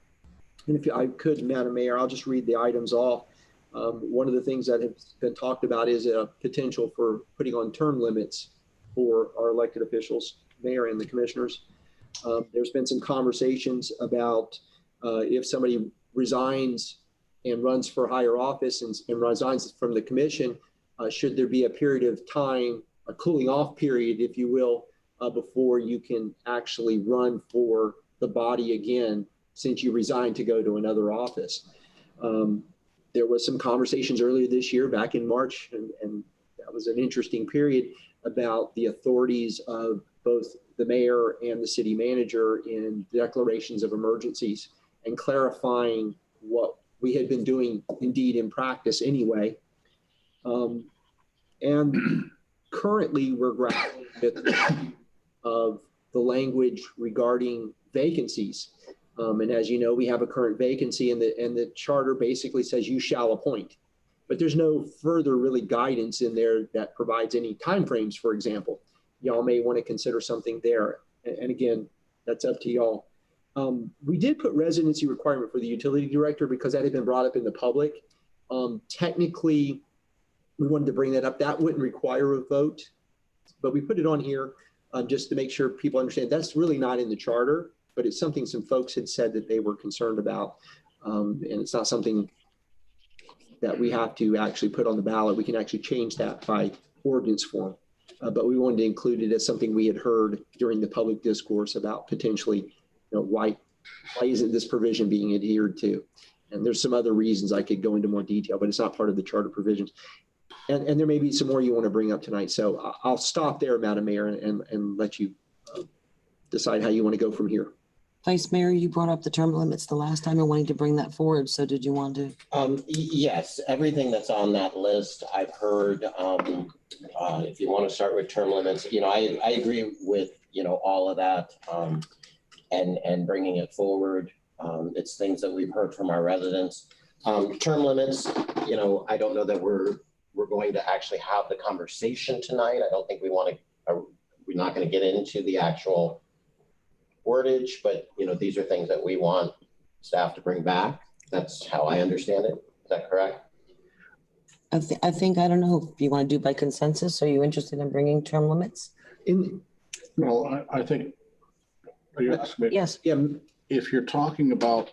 And if I could, Madam Mayor, I'll just read the items off. One of the things that has been talked about is a potential for putting on term limits for our elected officials, mayor and the commissioners. There's been some conversations about if somebody resigns and runs for higher office and resigns from the commission, should there be a period of time, a cooling off period, if you will, before you can actually run for the body again, since you resigned to go to another office. There was some conversations earlier this year, back in March, and that was an interesting period about the authorities of both the mayor and the city manager in declarations of emergencies and clarifying what we had been doing indeed in practice anyway. And currently we're grappling with of the language regarding vacancies. And as you know, we have a current vacancy and the charter basically says you shall appoint, but there's no further really guidance in there that provides any timeframes, for example. Y'all may want to consider something there. And again, that's up to y'all. We did put residency requirement for the utility director because that had been brought up in the public. Technically, we wanted to bring that up. That wouldn't require a vote, but we put it on here just to make sure people understand that's really not in the charter, but it's something some folks had said that they were concerned about. And it's not something that we have to actually put on the ballot. We can actually change that by ordinance form. But we wanted to include it as something we had heard during the public discourse about potentially, why isn't this provision being adhered to? And there's some other reasons I could go into more detail, but it's not part of the charter provisions. And there may be some more you want to bring up tonight. So I'll stop there, Madam Mayor, and let you decide how you want to go from here. Vice Mayor, you brought up the term limits the last time and wanting to bring that forward. So did you want to? Yes, everything that's on that list, I've heard. If you want to start with term limits, I agree with, all of that, and bringing it forward. It's things that we've heard from our residents. Term limits, I don't know that we're going to actually have the conversation tonight. I don't think we're not going to get into the actual wordage, but these are things that we want staff to bring back. That's how I understand it. Is that correct? I think, I don't know if you want to do by consensus. Are you interested in bringing term limits? Well, I think, are you asking me? Yes. Yeah. If you're talking about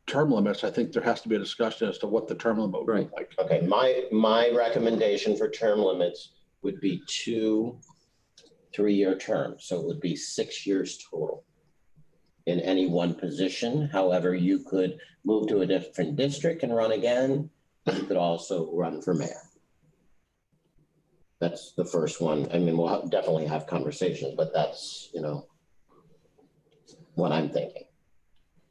term limits, I think there has to be a discussion as to what the term limit would look like. Okay, my recommendation for term limits would be 2 3-year terms. So it would be 6 years total in any one position. However, you could move to a different district and run again. You could also run for mayor. That's the first one. I mean, we'll definitely have conversations, but that's, what I'm thinking.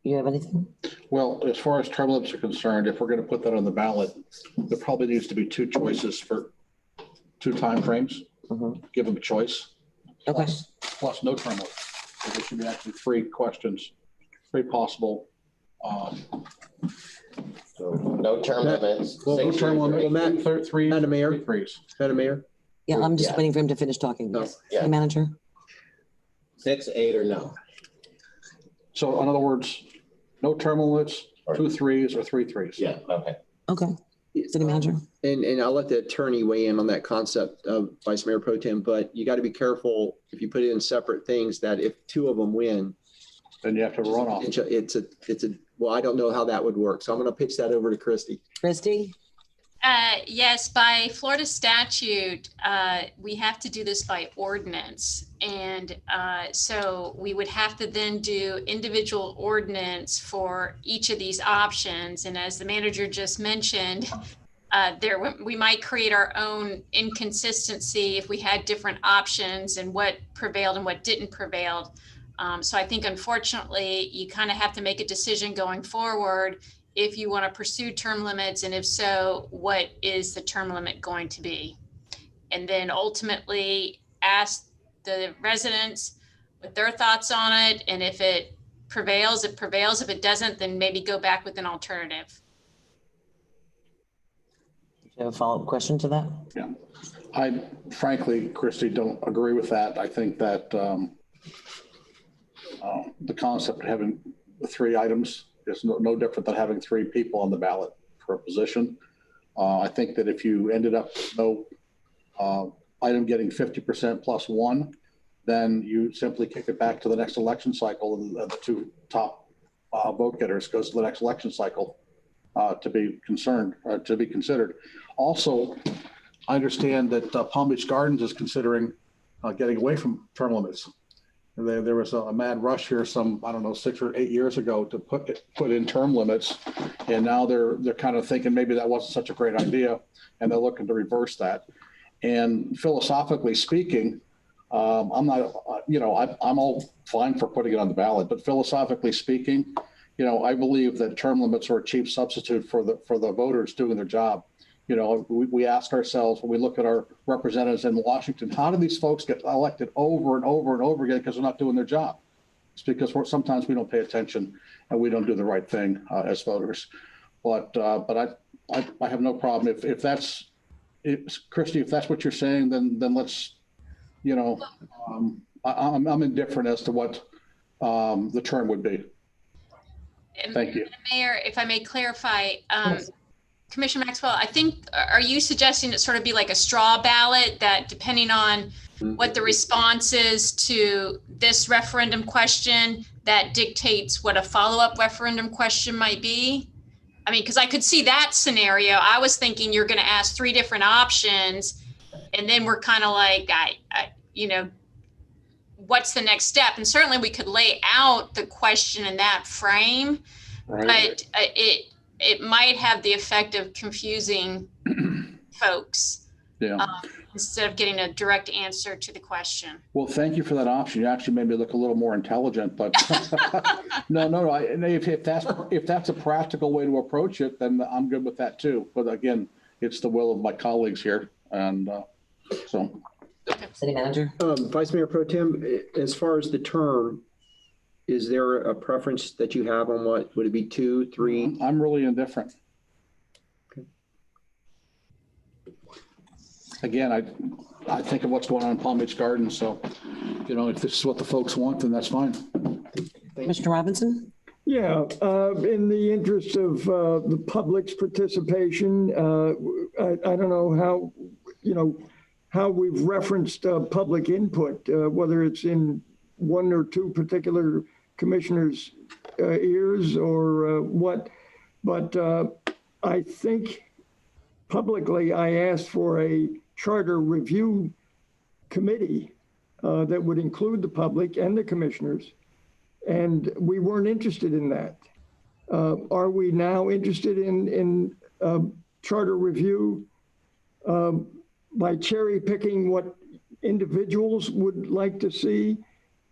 You have anything? Well, as far as term limits are concerned, if we're going to put that on the ballot, there probably needs to be 2 choices for 2 timeframes. Give them a choice. Okay. Plus no term limit. So there should be actually 3 questions, 3 possible. So no term limits. Well, no 6 term years, limit. Matt, 3 Madam Mayor. 3 threes. Madam Mayor. Yeah, I'm just Yeah. waiting for him to finish talking. Yes. Yeah. City Manager. 6, 8, or no. So in other words, no term limits, 2 threes or 3 threes. Yeah. Okay. Okay. City Manager. And I'll let the attorney weigh in on that concept of Vice Mayor Pro Tem, but you got to be careful if you put it in separate things that if 2 of them win, Then you have to run off. Well, I don't know how that would work. So I'm going to pitch that over to Christy. Christy. Yes, by Florida statute, we have to do this by ordinance. And so we would have to then do individual ordinance for each of these options. And as the manager just mentioned, we might create our own inconsistency if we had different options and what prevailed and what didn't prevail. So I think unfortunately, you kind of have to make a decision going forward if you want to pursue term limits, and if so, what is the term limit going to be? And then ultimately ask the residents what their thoughts on it. And if it prevails, it prevails. If it doesn't, then maybe go back with an alternative. Do you have a follow-up question to that? Yeah. I frankly, Christy, don't agree with that. I think that the concept of having the 3 items is no different than having 3 people on the ballot for a position. I think that if you ended up with no item getting 50% plus 1, then you simply kick it back to the next election cycle, and the 2 top vote getters goes to the next election cycle to be considered. Also, I understand that Palm Beach Gardens is considering getting away from term limits. There was a mad rush here some, 6 or 8 years ago to put in term limits. And now they're kind of thinking maybe that wasn't such a great idea. And they're looking to reverse that. And philosophically speaking, I'm not, I'm all fine for putting it on the ballot, but philosophically speaking, I believe that term limits are a cheap substitute for the voters doing their job. We ask ourselves when we look at our representatives in Washington, how do these folks get elected over and over and over again because they're not doing their job? It's because sometimes we don't pay attention and we don't do the right thing as voters. But I have no problem if that's Christy, if that's what you're saying, then let's, I'm indifferent as to what the term would be. Thank you. Mayor, if I may clarify, Commissioner Maxwell, I think, are you suggesting it sort of be like a straw ballot that depending on what the response is to this referendum question, that dictates what a follow-up referendum question might be? I mean, because I could see that scenario. I was thinking you're going to ask 3 different options, and then we're kind of like, what's the next step? And certainly we could lay out the question in that frame, right. But it might have the effect of confusing folks Yeah. instead of getting a direct answer to the question. Well, thank you for that option. You actually made me look a little more intelligent, but no. And if that's a practical way to approach it, then I'm good with that too. But again, it's the will of my colleagues here. And so. City Manager? Vice Mayor Pro Tem, as far as the term, is there a preference that you have on what, would it be 2, 3? I'm really indifferent. Okay. Again, I think of what's going on in Palm Beach Gardens. So, you know, if this is what the folks want, then that's fine. Mr. Robinson? Yeah, in the interest of the public's participation, I don't know how, how we've referenced public input, whether it's in 1 or 2 particular commissioners' ears or what, but I think publicly I asked for a charter review committee that would include the public and the commissioners. And we weren't interested in that. Are we now interested in charter review by cherry picking what individuals would like to see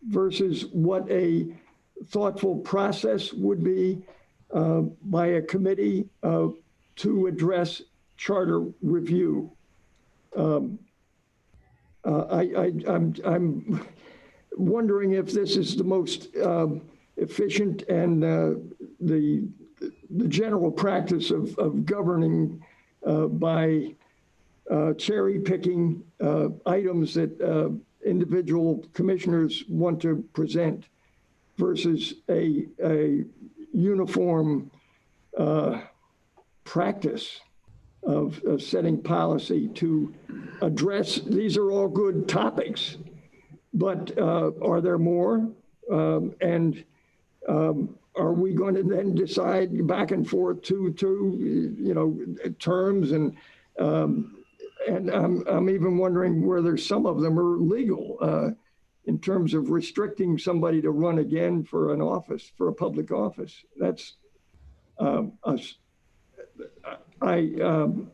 versus what a thoughtful process would be by a committee to address charter review? I'm wondering if this is the most efficient and the general practice of governing by cherry picking items that individual commissioners want to present versus a uniform practice of setting policy to address. These are all good topics, but are there more? And are we going to then decide back and forth to terms and I'm even wondering whether some of them are legal in terms of restricting somebody to run again for an office, for a public office. That's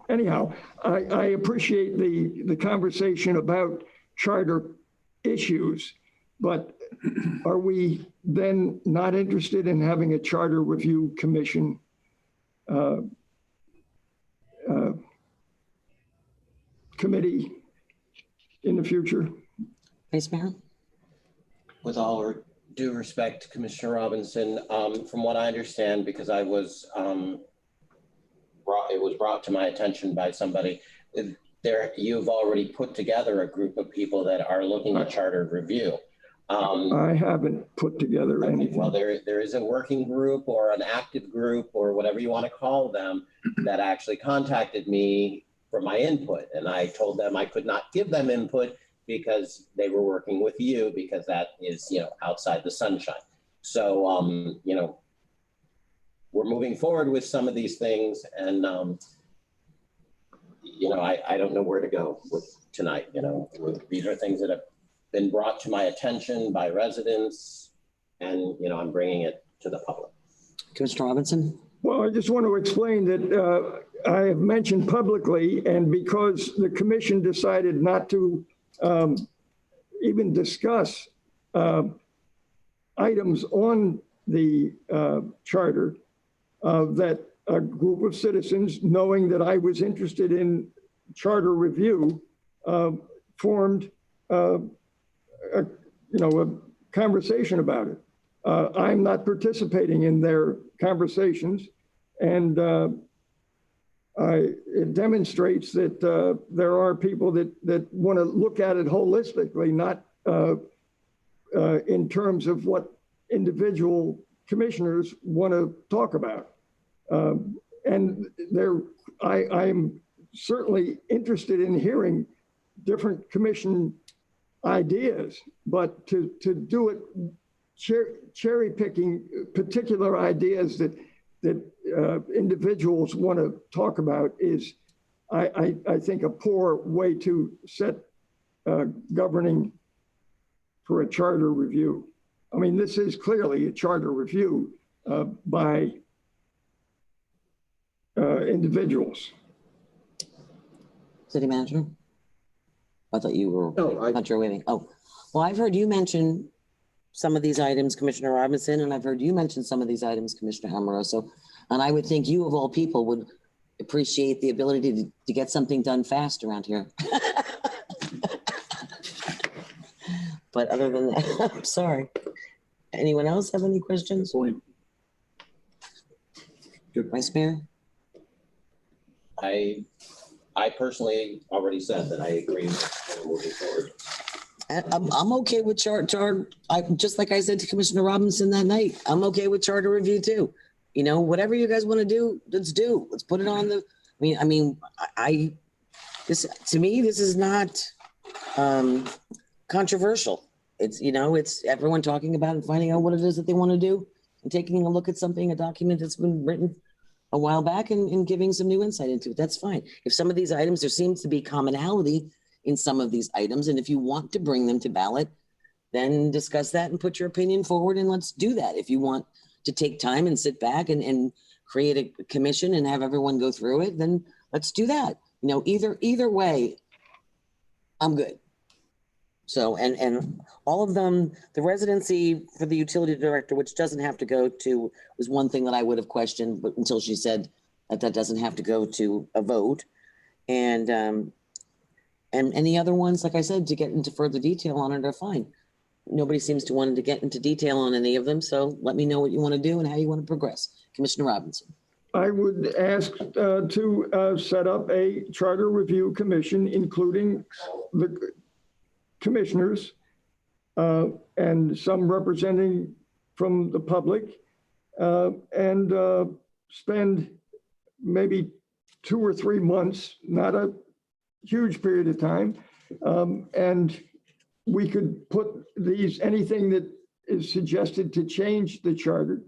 anyhow, I appreciate the conversation about charter issues, but are we then not interested in having a charter review commission committee in the future? Vice Mayor? With all due respect to Commissioner Robinson, from what I understand, because I was it was brought to my attention by somebody, you've already put together a group of people that are looking at charter review. I haven't put together anything. Well, there is a working group or an active group or whatever you want to call them that actually contacted me for my input. And I told them I could not give them input because they were working with you, because that is, outside the sunshine. So, we're moving forward with some of these things, and I don't know where to go with tonight. These are things that have been brought to my attention by residents, and I'm bringing it to the public. Commissioner Robinson? Well, I just want to explain that I have mentioned publicly, and because the commission decided not to even discuss items on the charter, that a group of citizens, knowing that I was interested in charter review, formed a conversation about it. I'm not participating in their conversations, and it demonstrates that there are people that want to look at it holistically, not in terms of what individual commissioners want to talk about. And I'm certainly interested in hearing different commission ideas, but to do it cherry picking particular ideas that individuals want to talk about is, I think, a poor way to set governing for a charter review. I mean, this is clearly a charter review by individuals. City manager? I thought you were, No, I thought you were waiting. Oh, well, I've heard you mention some of these items, Commissioner Robinson, and I've heard you mention some of these items, Commissioner Amoroso. And I would think you of all people would appreciate the ability to get something done fast around here. But other than that, I'm sorry. Anyone else have any questions? Vice Mayor? I personally already said that I agree with moving forward. I'm okay with just like I said to Commissioner Robinson that night, I'm okay with charter review too. You know, whatever you guys want to do, let's do. Let's put it on the, to me, this is not controversial. It's, it's everyone talking about and finding out what it is that they want to do and taking a look at something, a document that's been written a while back and giving some new insight into it. That's fine. If some of these items, there seems to be commonality in some of these items, and if you want to bring them to ballot, then discuss that and put your opinion forward, and let's do that. If you want to take time and sit back and create a commission and have everyone go through it, then let's do that. Either way, I'm good. So, and all of them, the residency for the utility director, which doesn't have to go to, was one thing that I would have questioned, but until she said that doesn't have to go to a vote. And any other ones, like I said, to get into further detail on it are fine. Nobody seems to want to get into detail on any of them. So let me know what you want to do and how you want to progress. Commissioner Robinson. I would ask to set up a charter review commission, including the commissioners and some representing from the public, and spend maybe 2 or 3 months, not a huge period of time, and we could put anything that is suggested to change the charter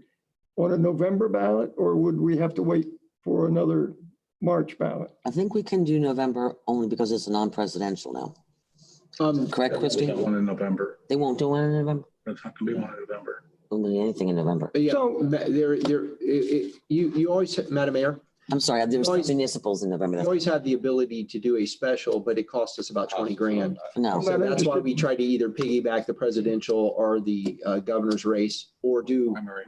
on a November ballot, or would we have to wait for another March ballot? I think we can do November only because it's a non-presidential now. Correct, Christie? They one in November. They won't do one in November? It's not gonna be one in November. Won't do anything in November. Yeah, So- you always, Madam Mayor, I'm sorry, there's Always- municipals in November. you always have the ability to do a special, but it costs us about 20 grand. No, So that's why we try to either piggyback the presidential or the governor's race, or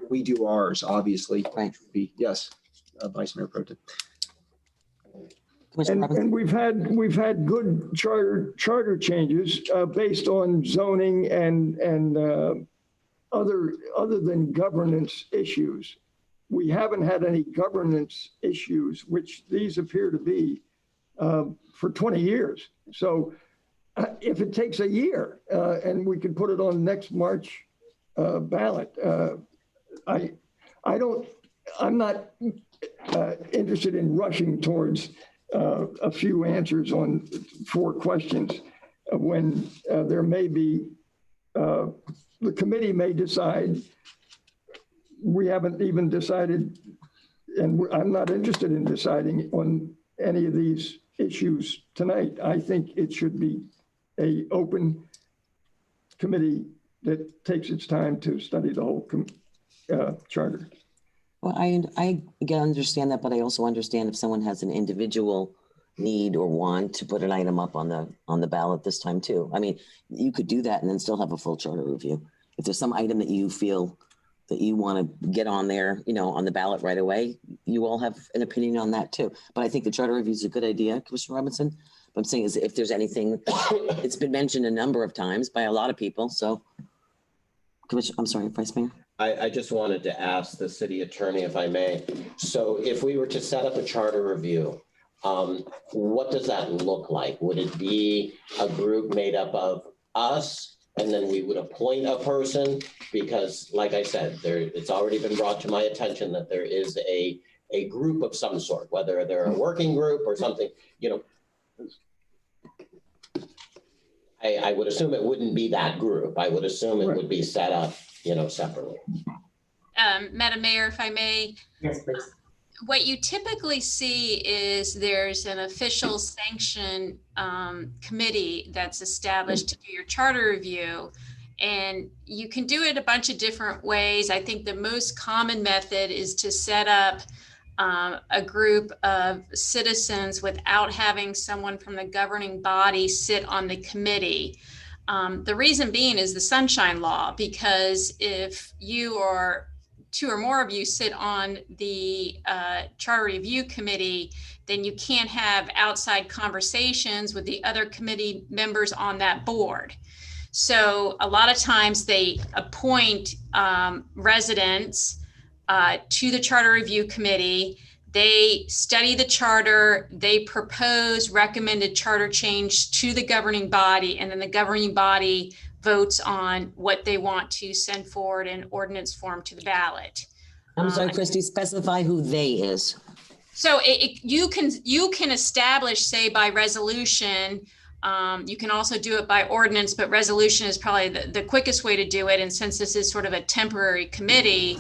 we do ours, obviously. Right. Yes, Vice Mayor Pro Tem. Commissioner Robinson? And we've had good charter changes based on zoning and other than governance issues. We haven't had any governance issues, which these appear to be, for 20 years. So if it takes a year and we can put it on next March ballot, I'm not interested in rushing towards a few answers on 4 questions when there may be, the committee may decide. We haven't even decided, and I'm not interested in deciding on any of these issues tonight. I think it should be an open committee that takes its time to study the whole charter. Well, I understand that, but I also understand if someone has an individual need or want to put an item up on the ballot this time too. I mean, you could do that and then still have a full charter review. If there's some item that you feel that you want to get on there, on the ballot right away, you all have an opinion on that too. But I think the charter review is a good idea, Commissioner Robinson. What I'm saying is if there's anything, it's been mentioned a number of times by a lot of people. So, Commissioner, I'm sorry, Vice Mayor. I just wanted to ask the city attorney, if I may. So if we were to set up a charter review, what does that look like? Would it be a group made up of us, and then we would appoint a person? Because like I said, it's already been brought to my attention that there is a group of some sort, whether they're a working group or something, I would assume it wouldn't be that group. I would assume it would be set up, separately. Madam Mayor, if I may. Yes, please. What you typically see is there's an official sanction committee that's established to do your charter review. And you can do it a bunch of different ways. I think the most common method is to set up a group of citizens without having someone from the governing body sit on the committee. The reason being is the sunshine law, because if you or two or more of you sit on the charter review committee, then you can't have outside conversations with the other committee members on that board. So a lot of times they appoint residents to the charter review committee. They study the charter, they propose recommended charter change to the governing body, and then the governing body votes on what they want to send forward in ordinance form to the ballot. I'm sorry, Christy, specify who they is. So you can establish, say, by resolution. You can also do it by ordinance, but resolution is probably the quickest way to do it. And since this is sort of a temporary committee,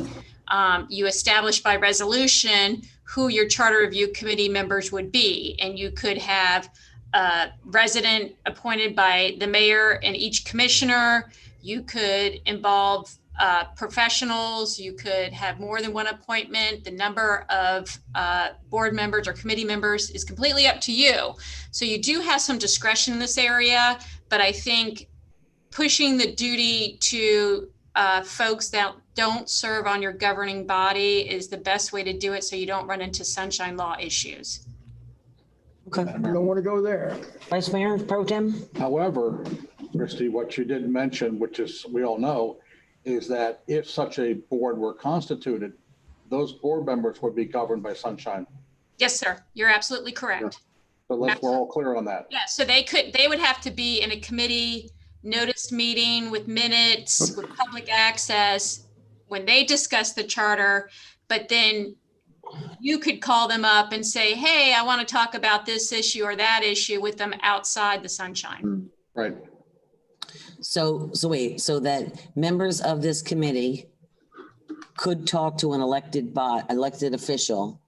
you establish by resolution who your charter review committee members would be. And you could have a resident appointed by the mayor and each commissioner. You could involve professionals. You could have more than one appointment. The number of board members or committee members is completely up to you. So you do have some discretion in this area, but I think pushing the duty to folks that don't serve on your governing body is the best way to do it, so you don't run into sunshine law issues. Okay. I don't want to go there. Vice Mayor Pro Tem? However, Christy, what you didn't mention, which is, we all know, is that if such a board were constituted, those board members would be governed by sunshine. Yes, sir. You're absolutely correct. So we're all clear on that. Yeah, so they would have to be in a committee noticed meeting with minutes, with public access when they discuss the charter, but then you could call them up and say, hey, I want to talk about this issue or that issue with them outside the sunshine. Right. So wait, so that members of this committee could talk to an elected official,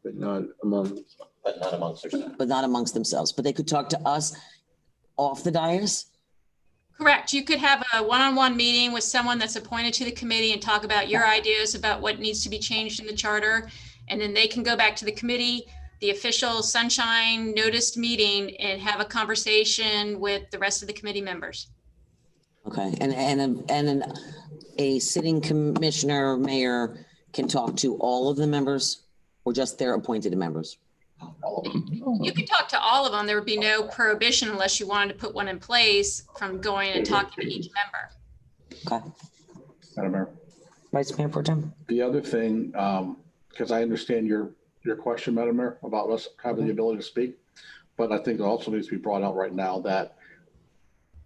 But not among. But not amongst ourselves. but not amongst themselves, but they could talk to us off the dais? Correct. You could have a one-on-one meeting with someone that's appointed to the committee and talk about your ideas about what needs to be changed in the charter. And then they can go back to the committee, the official sunshine noticed meeting, and have a conversation with the rest of the committee members. Okay, and a sitting commissioner, mayor can talk to all of the members or just their appointed members? You could talk to all of them. There would be no prohibition unless you wanted to put one in place from going and talking to each member. Okay, Madam Mayor. Vice Mayor Pro Tem? The other thing, because I understand your question, Madam Mayor, about us having the ability to speak, but I think it also needs to be brought out right now that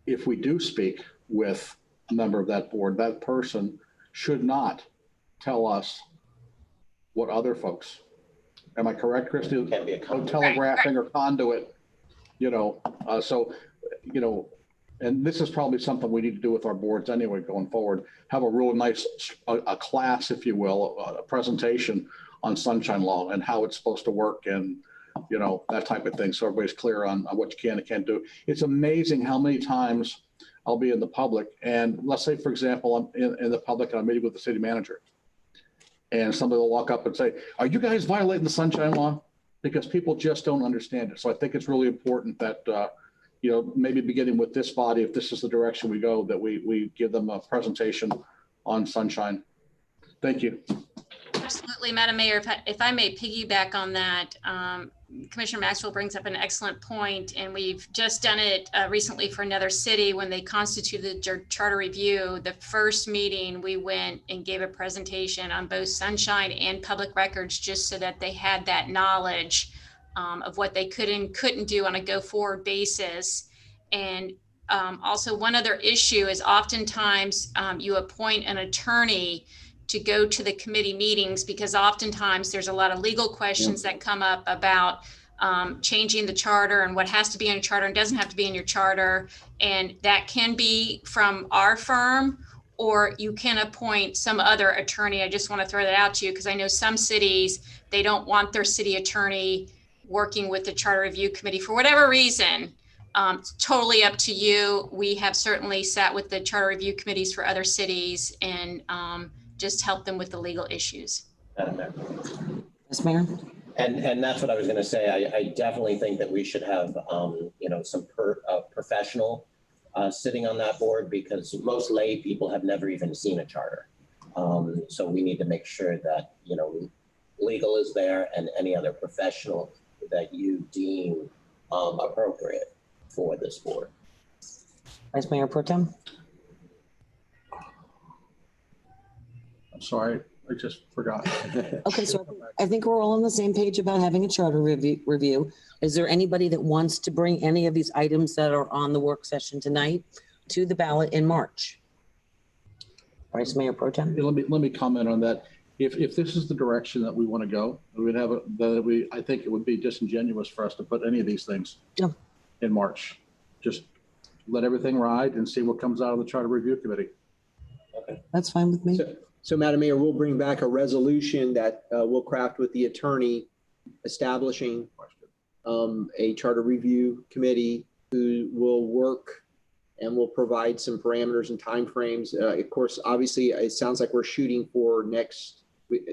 if we do speak with a member of that board, that person should not tell us what other folks. Am I correct, Christy? Can be a No telegraphing or conduit, and this is probably something we need to do with our boards anyway going forward. Have a real nice, a class, if you will, a presentation on sunshine law and how it's supposed to work and, that type of thing. So everybody's clear on what you can and can't do. It's amazing how many times I'll be in the public and let's say, for example, I'm in the public and I'm meeting with the city manager. And somebody will walk up and say, are you guys violating the sunshine law? Because people just don't understand it. So I think it's really important that, maybe beginning with this body, if this is the direction we go, that we give them a presentation on sunshine. Thank you. Absolutely, Madam Mayor. If I may piggyback on that, Commissioner Maxwell brings up an excellent point, and we've just done it recently for another city when they constituted the charter review. The first meeting, we went and gave a presentation on both sunshine and public records, just so that they had that knowledge of what they could and couldn't do on a go-forward basis. And also, one other issue is oftentimes you appoint an attorney to go to the committee meetings, because oftentimes there's a lot of legal questions that come up about changing the charter and what has to be in a charter and doesn't have to be in your charter. And that can be from our firm, or you can appoint some other attorney. I just want to throw that out to you, because I know some cities, they don't want their city attorney working with the charter review committee for whatever reason. It's totally up to you. We have certainly sat with the charter review committees for other cities and just help them with the legal issues. Madam Mayor. Yes, Mayor? And that's what I was gonna say. I definitely think that we should have, some professional sitting on that board, because most lay people have never even seen a charter. So we need to make sure that, legal is there and any other professional that you deem appropriate for this board. Vice Mayor Pro Tem? I'm sorry, I just forgot. Okay, so I think we're all on the same page about having a charter review. Is there anybody that wants to bring any of these items that are on the work session tonight to the ballot in March? Vice Mayor Pro Tem? Let me comment on that. If this is the direction that we want to go, we would have I think it would be disingenuous for us to put any of these things in March. Just let everything ride and see what comes out of the Charter Review Committee. That's fine with me. So Madam Mayor, we'll bring back a resolution that we'll craft with the attorney establishing a charter review committee who will work and will provide some parameters and timeframes. Of course, obviously, it sounds like we're shooting for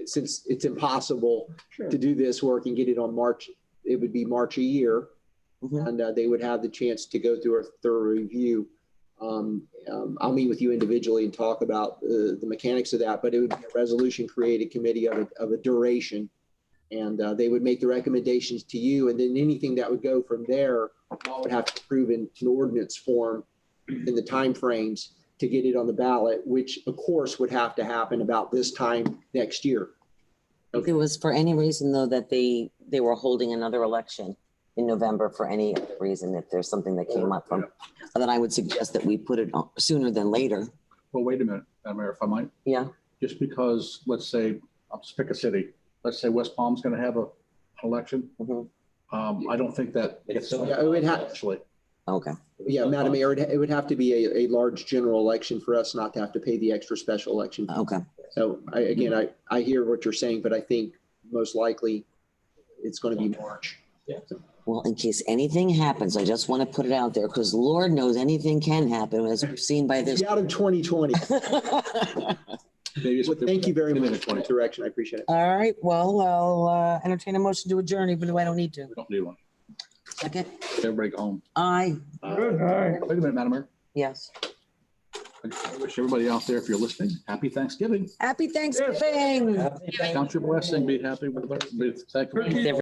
since it's impossible to do this work and get it on March, it would be March a year. And they would have the chance to go through a thorough review. I'll meet with you individually and talk about the mechanics of that, but it would be a resolution created committee of a duration. And they would make the recommendations to you, and then anything that would go from there would have to prove in an ordinance form in the timeframes to get it on the ballot, which of course would have to happen about this time next year. If it was for any reason though that they were holding another election in November for any other reason, if there's something that came up from, then I would suggest that we put it on sooner than later. Well, wait a minute, Madam Mayor, if I might. Yeah. Just because, let's say, I'll just pick a city. Let's say West Palm's going to have an election. I don't think that gets done. Yeah, it would have. Actually. Okay. Yeah, Madam Mayor, it would have to be a large general election for us not to have to pay the extra special election. Okay. So I hear what you're saying, but I think most likely it's going to be March. Yeah. Well, in case anything happens, I just want to put it out there because Lord knows anything can happen, as we've seen by this. Out of 2020. Maybe Well, thank you very much for the direction. I appreciate it. All right. Well, I'll entertain a motion to adjourn, even though I don't need to. We don't need one. Second. Everybody go home. Aye. Wait a minute, Madam Mayor. Yes. I wish everybody out there, if you're listening, happy Thanksgiving. Happy Thanksgiving. Count your blessing. Be happy with it. Thank you.